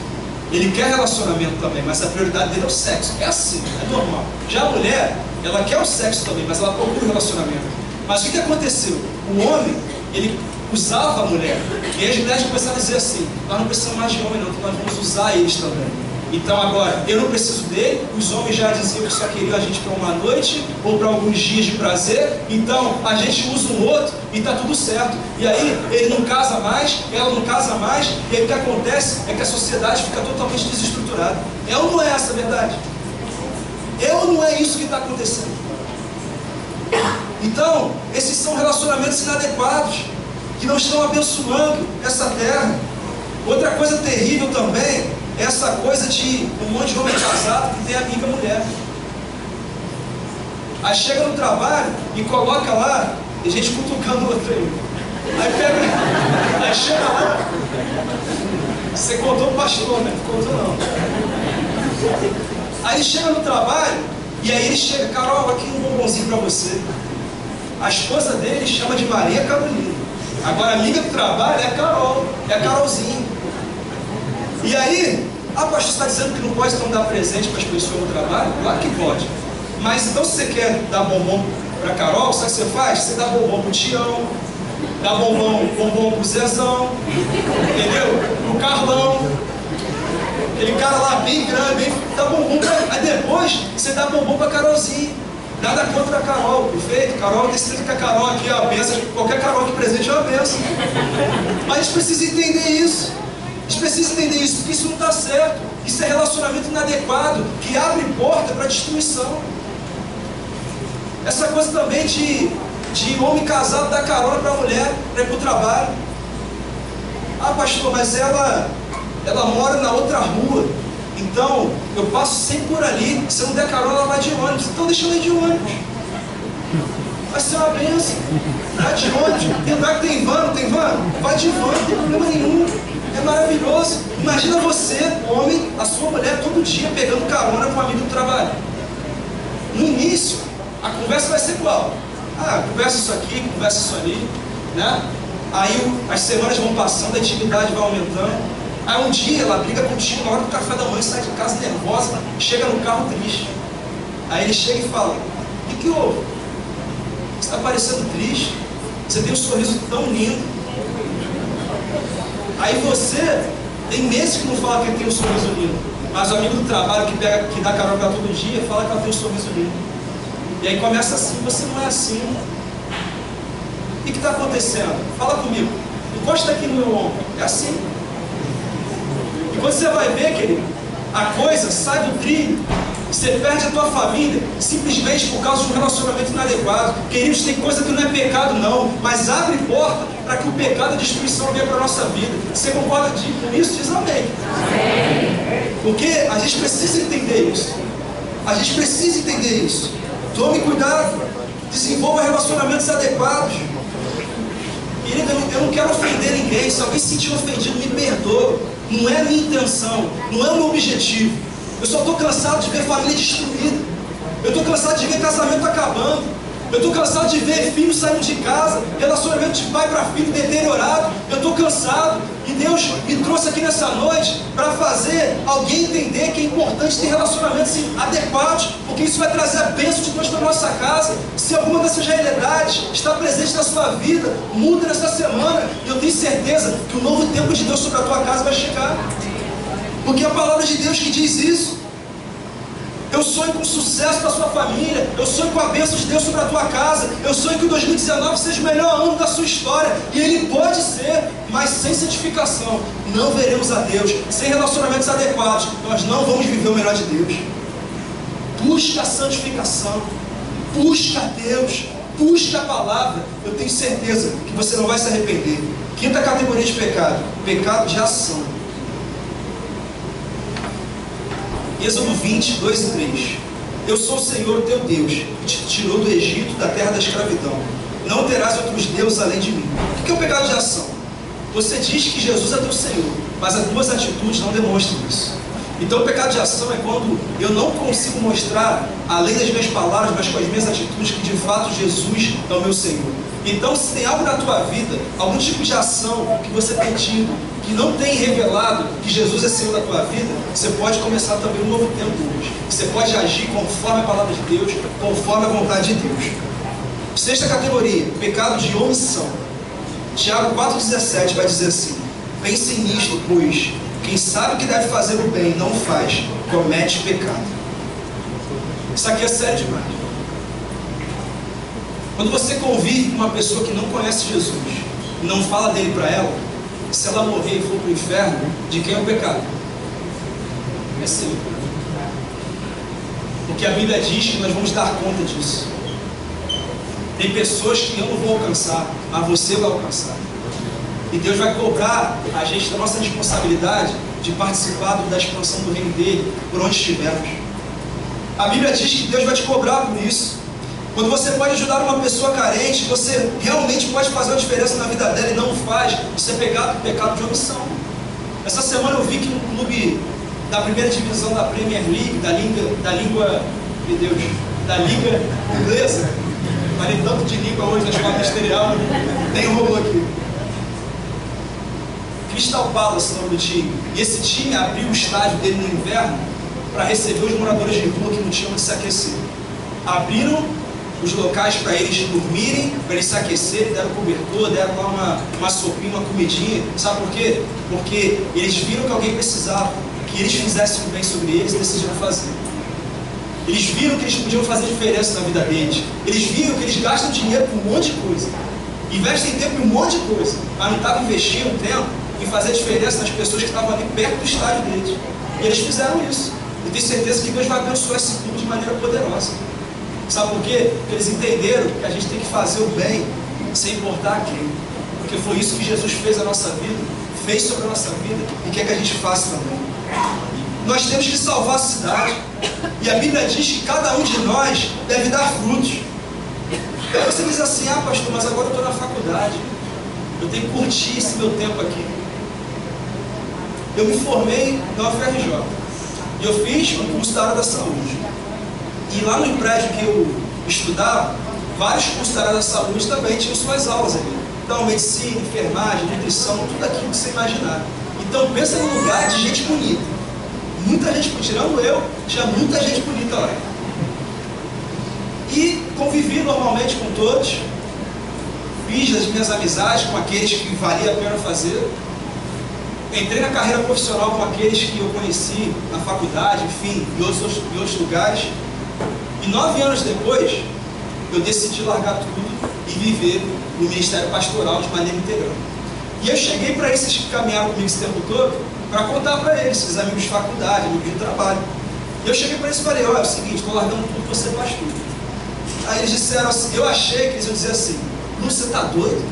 Ele quer relacionamento também, mas a prioridade dele é o sexo. É assim, é normal. Já a mulher, ela quer o sexo também, mas ela procura o relacionamento. Mas o que aconteceu? O homem, ele usava a mulher. E aí as mulheres começaram a dizer assim: nós não precisamos mais de homem não, então nós vamos usar eles também. Então agora, eu não preciso dele. Os homens já diziam que só queriam a gente para uma noite ou para alguns dias de prazer. Então a gente usa um outro e está tudo certo. E aí ele não casa mais, ela não casa mais. E aí o que acontece é que a sociedade fica totalmente desestruturada. É ou não é essa a verdade? É ou não é isso que está acontecendo? Então, esses são relacionamentos inadequados, que não estão abençoando essa terra. Outra coisa terrível também é essa coisa de um monte de homem casado que tem amiga mulher. Aí chega no trabalho e coloca lá, e gente cutucando o outro aí. Aí pega, aí chega lá. Você contou o pastor, né? Não contou não. Aí ele chega no trabalho, e aí ele chega: Carol, aqui um bombonzinho para você. A esposa dele chama de Maria Carolina. Agora a amiga do trabalho é a Carol, é a Carolzinha. E aí, pastor, você está dizendo que não pode então dar presente para as pessoas no trabalho? Claro que pode. Mas então se você quer dar bombom para a Carol, sabe o que você faz? Você dá bombom para o Tião, dá bombom para o Zezão, entendeu? Para o Carlão. Aquele cara lá bem grande, bem, dá bombom para... Aí depois você dá bombom para a Carolzinha. Nada contra a Carol, perfeito? Carol, tem certeza que a Carol aqui é uma benção. Qualquer Carol que presente é uma benção. Mas a gente precisa entender isso. A gente precisa entender isso, porque isso não está certo. Isso é relacionamento inadequado, que abre porta para destruição. Essa coisa também de homem casado dar carona para a mulher, para ir para o trabalho. Pastor, mas ela mora na outra rua. Então, eu passo sempre por ali. Se eu não der carona, ela vai de ônibus. Então deixa ela ir de ônibus. Vai ser uma benção. Vai de ônibus. Tem lugar que tem van, não tem van? Vai de van, não tem problema nenhum. É maravilhoso. Imagina você, homem, a sua mulher, todo dia pegando carona com um amigo do trabalho. No início, a conversa vai ser qual? Conversa isso aqui, conversa isso ali, né? Aí as semanas vão passando, a intimidade vai aumentando. Aí um dia ela briga contigo na hora do café da manhã, sai de casa nervosa, chega no carro triste. Aí ele chega e fala: o que houve? Você está parecendo triste, você tem um sorriso tão lindo. Aí você Tem meses que não fala que tem um sorriso lindo, mas o amigo do trabalho que dá carona para todo dia fala que ela tem um sorriso lindo. E aí começa assim, você não é assim. O que está acontecendo? Fala comigo. Encosta aqui no meu ombro. É assim. E quando você vai ver, querido, a coisa sai do trilho. Você perde a tua família simplesmente por causa de um relacionamento inadequado. Queridos, tem coisa que não é pecado não, mas abre porta para que o pecado e a destruição venha para a nossa vida. Você concorda com isso? Diz amém. Amém. Porque a gente precisa entender isso. A gente precisa entender isso. Tome cuidado. Desenvolva relacionamentos adequados. Querido, eu não quero ofender ninguém. Se alguém se sentir ofendido, me perdoa. Não é a minha intenção, não é o meu objetivo. Eu só estou cansado de ver família destruída. Eu estou cansado de ver casamento acabando. Eu estou cansado de ver filhos saindo de casa, relacionamento de pai para filho deteriorado. Eu estou cansado. E Deus me trouxe aqui nessa noite para fazer alguém entender que é importante ter relacionamentos adequados, porque isso vai trazer a bênção de Deus para a nossa casa. Se alguma dessas realidades está presente na sua vida, muda nessa semana. E eu tenho certeza que o novo tempo de Deus sobre a tua casa vai chegar. Porque é a palavra de Deus que diz isso. Eu sonho com sucesso para a sua família. Eu sonho com a bênção de Deus sobre a tua casa. Eu sonho que o 2019 seja o melhor ano da sua história. E ele pode ser, mas sem santificação não veremos a Deus. Sem relacionamentos adequados, nós não vamos viver o melhor de Deus. Busca a santificação. Busca a Deus. Busca a palavra. Eu tenho certeza que você não vai se arrepender. Quinta categoria de pecado. Pecado de ação. Êxodo 20, 2 e 3. Eu sou o Senhor teu Deus, que te tirou do Egito, da terra da escravidão. Não terás outros deuses além de mim. O que é o pecado de ação? Você diz que Jesus é teu Senhor, mas as tuas atitudes não demonstram isso. Então o pecado de ação é quando eu não consigo mostrar, além das minhas palavras, mas com as minhas atitudes, que de fato Jesus é o meu Senhor. Então, se tem algo na tua vida, algum tipo de ação que você tem tido, que não tem revelado que Jesus é Senhor da tua vida, você pode começar também um novo tempo hoje. Você pode agir conforme a palavra de Deus, conforme a vontade de Deus. Sexta categoria, pecado de omissão. Tiago 4,17 vai dizer assim: pensem nisto, pois quem sabe que deve fazer o bem e não faz, comete pecado. Isso aqui é sério demais. Quando você convive com uma pessoa que não conhece Jesus, e não fala dele para ela, se ela morrer e for para o inferno, de quem é o pecado? É seu. Porque a Bíblia diz que nós vamos dar conta disso. Tem pessoas que eu não vou alcançar, mas você vai alcançar. E Deus vai cobrar a gente da nossa responsabilidade de participar da expansão do reino dele, por onde estivermos. A Bíblia diz que Deus vai te cobrar por isso. Quando você pode ajudar uma pessoa carente, você realmente pode fazer uma diferença na vida dela e não faz, isso é pecado de omissão. Essa semana eu vi que no clube da primeira divisão da Premier League, da língua inglesa, falei tanto de língua hoje na escola ministerial, nem rolou aqui. Crystal Palace, o nome do time. E esse time abriu o estádio dele no inverno para receber os moradores de rua que não tinham onde se aquecer. Abriram os locais para eles dormirem, para eles se aquecerem, deram cobertor, deram lá uma sopinha, uma comidinha. Sabe por quê? Porque eles viram que alguém precisava, que eles fizessem o bem sobre eles e decidiram fazer. Eles viram que eles podiam fazer diferença na vida deles. Eles viram que eles gastam dinheiro com um monte de coisa, investem tempo em um monte de coisa, mas não estavam investindo tempo em fazer diferença nas pessoas que estavam ali perto do estádio deles. E eles fizeram isso. Eu tenho certeza que Deus vai abençoar esse clube de maneira poderosa. Sabe por quê? Porque eles entenderam que a gente tem que fazer o bem sem importar a quem. Porque foi isso que Jesus fez na nossa vida, fez sobre a nossa vida e quer que a gente faça também. Nós temos que salvar a cidade. E a Bíblia diz que cada um de nós deve dar frutos. Aí você diz assim: ah, pastor, mas agora eu estou na faculdade, eu tenho que curtir esse meu tempo aqui. Eu me formei na UFRJ e eu fiz um curso da área da saúde. E lá no prédio que eu estudava, vários cursos da área da saúde também tinham suas aulas ali. Então, medicina, enfermagem, nutrição, tudo aquilo que você imaginar. Então, pensa num lugar de gente bonita. Muita gente, tirando eu, tinha muita gente bonita lá. E convivi normalmente com todos. Fiz as minhas amizades com aqueles que valia a pena fazer. Entrei na carreira profissional com aqueles que eu conheci na faculdade, enfim, em outros lugares. E 9 anos depois, eu decidi largar tudo e viver no ministério pastoral de maneira integral. E eu cheguei para esses que caminharam comigo esse tempo todo, para contar para eles, esses amigos de faculdade, amigos de trabalho. E eu cheguei para eles e falei, olha, é o seguinte, estou largando tudo para ser pastor. Aí eles disseram assim, eu achei que eles iam dizer assim, você está doido?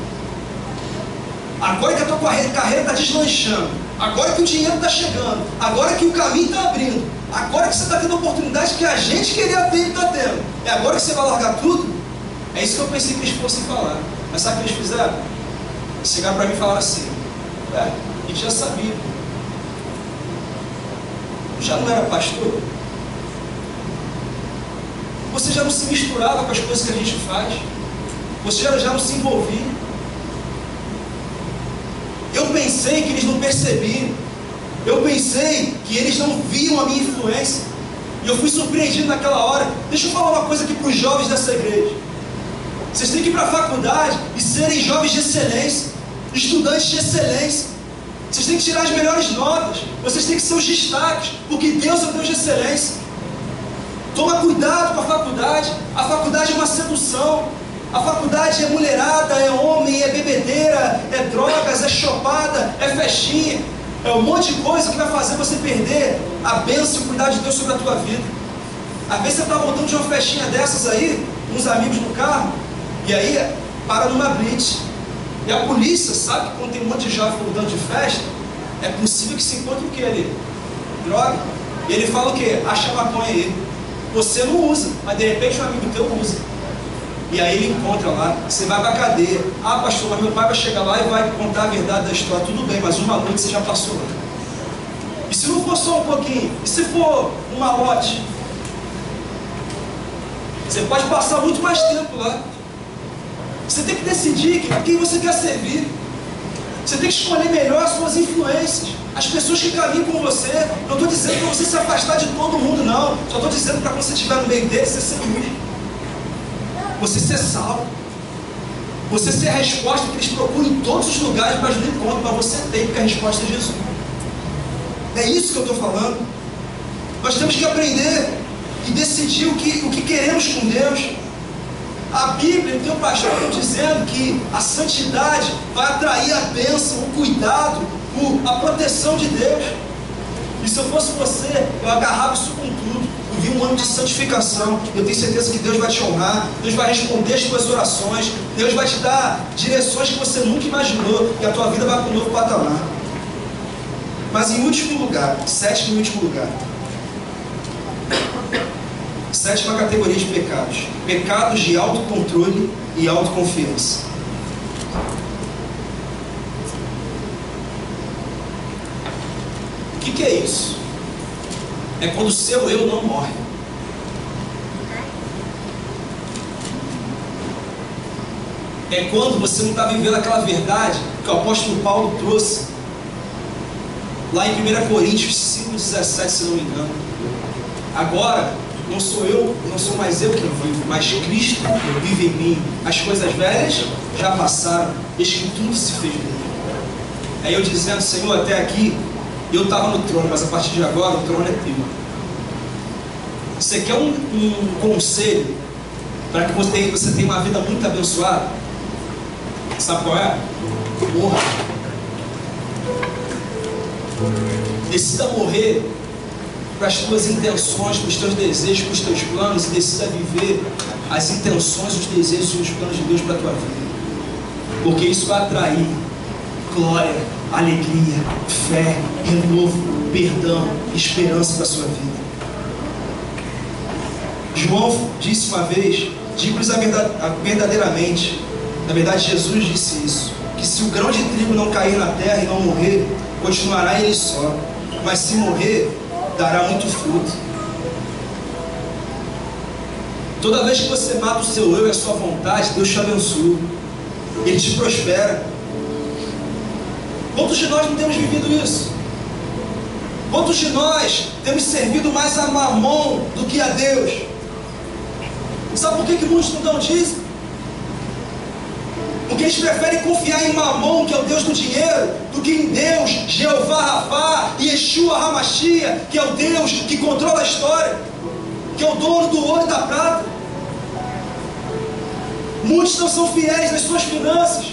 Agora que a tua carreira está deslanchando, agora que o dinheiro está chegando, agora que o caminho está abrindo, agora que você está tendo a oportunidade que a gente queria ter e está tendo, é agora que você vai largar tudo? É isso que eu pensei que eles fossem falar. Mas sabe o que eles fizeram? Chegaram para mim e falaram assim, a gente já sabia. Já não era pastor? Você já não se misturava com as coisas que a gente faz? Você já não se envolvia? Eu pensei que eles não percebiam. Eu pensei que eles não viam a minha influência. E eu fui surpreendido naquela hora. Deixa eu falar uma coisa aqui para os jovens dessa igreja. Vocês têm que ir para a faculdade e serem jovens de excelência, estudantes de excelência. Vocês têm que tirar as melhores notas. Vocês têm que ser os destaques, porque Deus é o Deus de excelência. Toma cuidado com a faculdade. A faculdade é uma sedução. A faculdade é mulherada, é homem, é bebedeira, é drogas, é chopada, é festinha. É um monte de coisa que vai fazer você perder a bênção e o cuidado de Deus sobre a tua vida. Às vezes você está voltando de uma festinha dessas aí, com uns amigos no carro, e aí para numa blitz. E a polícia sabe que quando tem um monte de jovem voltando de festa, é possível que se encontre o que ali? Droga. E ele fala o quê? Acha maconha aí. Você não usa, mas de repente um amigo teu usa. E aí ele encontra lá, você vai para a cadeia. Ah, pastor, mas meu pai vai chegar lá e vai contar a verdade da história. Tudo bem, mas uma noite você já passou lá. E se não for só um pouquinho? E se for um malote? Você pode passar muito mais tempo lá. Você tem que decidir quem você quer servir. Você tem que escolher melhor as suas influências, as pessoas que caminham com você. Não estou dizendo para você se afastar de todo mundo, não. Só estou dizendo para quando você estiver no meio deles, você ser luz. Você ser sal. Você ser a resposta que eles procuram em todos os lugares, mas não encontram, mas você tem, porque a resposta é Jesus. É isso que eu estou falando. Nós temos que aprender e decidir o que queremos com Deus. A Bíblia tem um pastor dizendo que a santidade vai atrair a bênção, o cuidado, a proteção de Deus. E se eu fosse você, eu agarrava isso com tudo. Eu vi um ano de santificação. Eu tenho certeza que Deus vai te honrar, Deus vai responder as tuas orações, Deus vai te dar direções que você nunca imaginou, e a tua vida vai para um novo patamar. Mas em último lugar, sétimo e último lugar, sétima categoria de pecados: pecados de autocontrole e autoconfiança. O que é isso? É quando o seu eu não morre. É quando você não está vivendo aquela verdade que o apóstolo Paulo trouxe lá em 1 Coríntios 5,17, se não me engano. Agora, não sou eu, não sou mais eu quem vivo, mas Cristo vive em mim. As coisas velhas já passaram, eis que tudo se fez novo. Aí eu dizendo, Senhor, até aqui eu estava no trono, mas a partir de agora o trono é teu. Você quer um conselho para que você tenha uma vida muito abençoada? Sabe qual é? Morra. Decida morrer para as tuas intenções, para os teus desejos, para os teus planos, e decida viver as intenções, os desejos e os planos de Deus para a tua vida. Porque isso vai atrair glória, alegria, fé, renovo, perdão, esperança para a sua vida. João disse uma vez, digo-lhes verdadeiramente, na verdade Jesus disse isso, que se o grão de trigo não cair na terra e não morrer, continuará ele só, mas se morrer, dará muito fruto. Toda vez que você mata o seu eu e a sua vontade, Deus te abençoa, Ele te prospera. Quantos de nós não temos vivido isso? Quantos de nós temos servido mais a Mamon do que a Deus? Sabe por que muitos não dão dízimo? Porque eles preferem confiar em Mamon, que é o Deus do dinheiro, do que em Deus, Jeová Rafá e Yeshua Hamashia, que é o Deus que controla a história, que é o dono do ouro e da prata. Muitos não são fiéis nas suas finanças,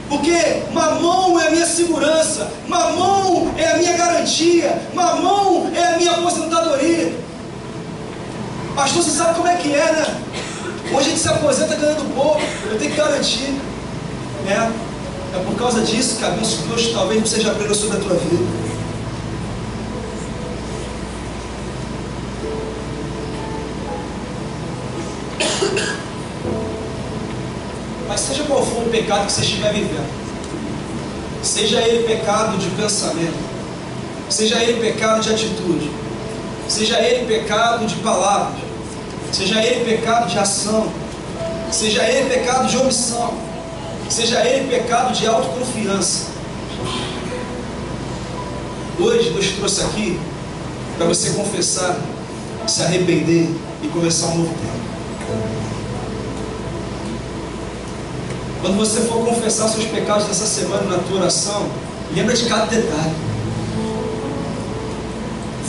porque Mamon é a minha segurança, Mamon é a minha garantia, Mamon é a minha aposentadoria. Pastor, você sabe como é que é, né? Hoje a gente se aposenta ganhando pouco, eu tenho que garantir. É por causa disso que abenço de Deus talvez não seja pleno sobre a tua vida. Mas seja qual for o pecado que você estiver vivendo, seja ele pecado de pensamento, seja ele pecado de atitude, seja ele pecado de palavras, seja ele pecado de ação, seja ele pecado de omissão, seja ele pecado de autoconfiança, hoje Deus trouxe aqui para você confessar, se arrepender e começar um novo tempo. Quando você for confessar seus pecados dessa semana na tua oração, lembra de cada detalhe.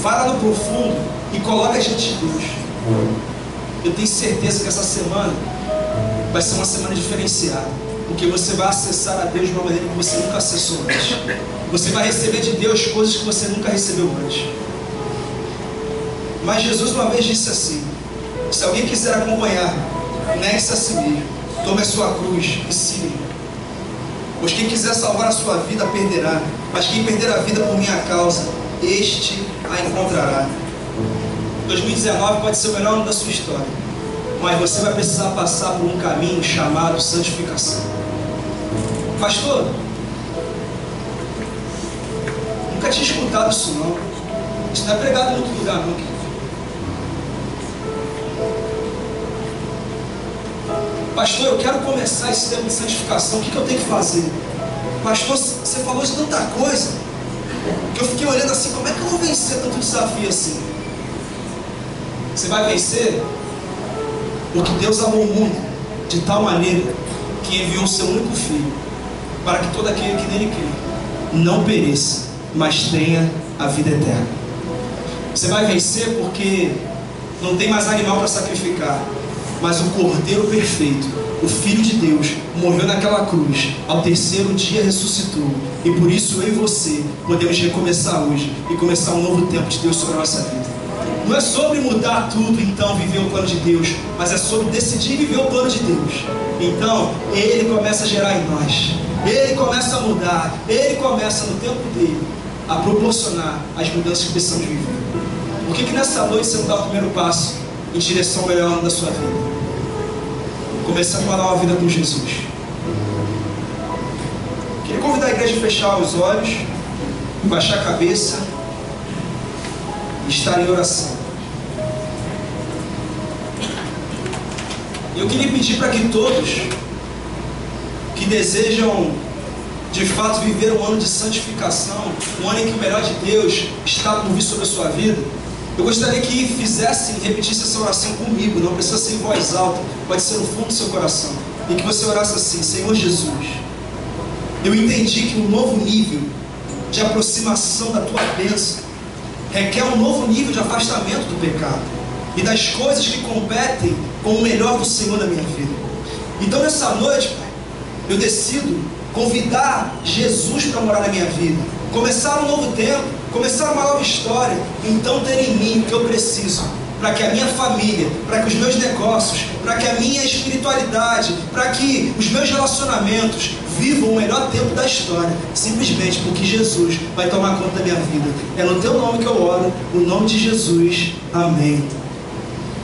Vai lá no profundo e coloca diante de Deus. Eu tenho certeza que essa semana vai ser uma semana diferenciada, porque você vai acessar a Deus de uma maneira que você nunca acessou antes. Você vai receber de Deus coisas que você nunca recebeu antes. Mas Jesus uma vez disse assim: se alguém quiser acompanhar, negue-se a si mesmo, tome a sua cruz e siga-me. Pois quem quiser salvar a sua vida perderá, mas quem perder a vida por minha causa, este a encontrará. 2019 pode ser o melhor ano da sua história, mas você vai precisar passar por um caminho chamado santificação. Pastor, nunca tinha escutado isso não. Isso não é pregado em outro lugar não. Pastor, eu quero começar esse tempo de santificação, o que eu tenho que fazer? Pastor, você falou de tanta coisa, que eu fiquei olhando assim, como é que eu vou vencer tanto desafio assim? Você vai vencer porque Deus amou o mundo de tal maneira que enviou o seu único Filho, para que todo aquele que nele crê não pereça, mas tenha a vida eterna. Você vai vencer porque não tem mais animal para sacrificar, mas o Cordeiro perfeito, o Filho de Deus, morreu naquela cruz, ao terceiro dia ressuscitou, e por isso eu e você podemos recomeçar hoje e começar um novo tempo de Deus sobre a nossa vida. Não é sobre mudar tudo, então, viver o plano de Deus, mas é sobre decidir viver o plano de Deus. Então, Ele começa a gerar em nós, Ele começa a mudar, Ele começa no tempo dele a proporcionar as mudanças que precisamos viver. Por que nessa noite você não dá o primeiro passo em direção ao melhor ano da sua vida? Começando uma nova vida com Jesus. Queria convidar a igreja a fechar os olhos, baixar a cabeça e estar em oração. Eu queria pedir para que todos que desejam de fato viver um ano de santificação, um ano em que o melhor de Deus está por vir sobre a sua vida, eu gostaria que fizessem, repetissem essa oração comigo. Não precisa ser em voz alta, pode ser no fundo do seu coração, e que você orasse assim: Senhor Jesus, eu entendi que um novo nível de aproximação da tua bênção requer um novo nível de afastamento do pecado e das coisas que competem com o melhor do Senhor na minha vida. Então nessa noite, Pai, eu decido convidar Jesus para morar na minha vida, começar um novo tempo, começar uma nova história. Então ter em mim o que eu preciso, para que a minha família, para que os meus negócios, para que a minha espiritualidade, para que os meus relacionamentos vivam o melhor tempo da história, simplesmente porque Jesus vai tomar conta da minha vida. É no teu nome que eu oro, no nome de Jesus, amém.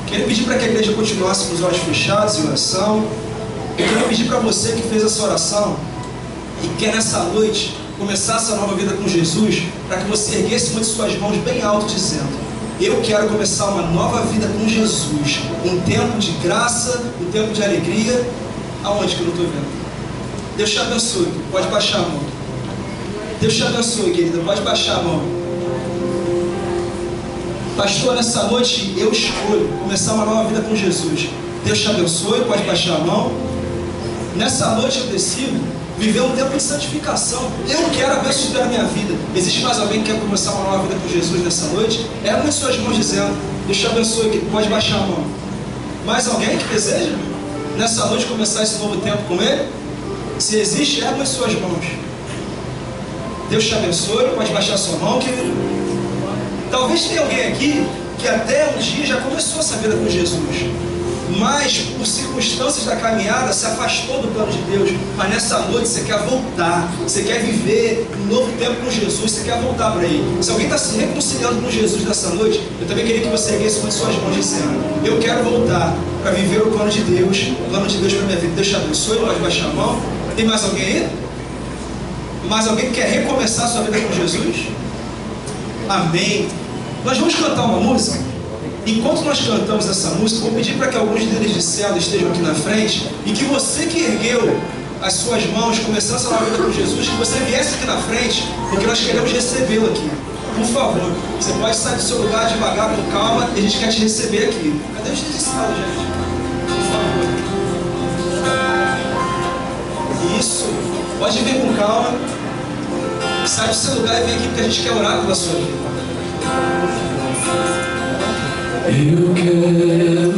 Quero pedir para que a igreja continuasse com os olhos fechados em oração. Eu quero pedir para você que fez essa oração e quer nessa noite começar essa nova vida com Jesus, para que você erguesse uma de suas mãos bem alto dizendo: eu quero começar uma nova vida com Jesus, um tempo de graça, um tempo de alegria. Aonde que eu não estou vendo? Deus te abençoe, pode baixar a mão. Deus te abençoe, querida, pode baixar a mão. Pastor, nessa noite eu escolho começar uma nova vida com Jesus. Deus te abençoe, pode baixar a mão. Nessa noite eu decido viver um tempo de santificação. Eu quero a bênção da minha vida. Existe mais alguém que quer começar uma nova vida com Jesus nessa noite? Ergue as suas mãos dizendo: Deus te abençoe aqui. Pode baixar a mão. Mais alguém que deseja nessa noite começar esse novo tempo com Ele? Se existe, ergue as suas mãos. Deus te abençoe. Pode baixar a sua mão, querido. Talvez tenha alguém aqui que até um dia já começou essa vida com Jesus, mas por circunstâncias da caminhada se afastou do plano de Deus. Mas nessa noite você quer voltar, você quer viver um novo tempo com Jesus, você quer voltar para Ele. Se alguém está se reconciliando com Jesus nessa noite, eu também queria que você erguesse uma de suas mãos dizendo: eu quero voltar para viver o plano de Deus para a minha vida. Deus te abençoe. Pode baixar a mão. Tem mais alguém aí? Mais alguém que quer recomeçar a sua vida com Jesus? Amém. Nós vamos cantar uma música. Enquanto nós cantamos essa música, vou pedir para que alguns líderes de célula estejam aqui na frente e que você que ergueu as suas mãos, começando essa nova vida com Jesus, que você viesse aqui na frente, porque nós queremos recebê-lo aqui. Por favor, você pode sair do seu lugar devagar, com calma, e a gente quer te receber aqui. Cadê os líderes de célula, gente? Por favor. Isso. Pode vir com calma. Sai do seu lugar e vem aqui, porque a gente quer orar pela sua vida. Eu quero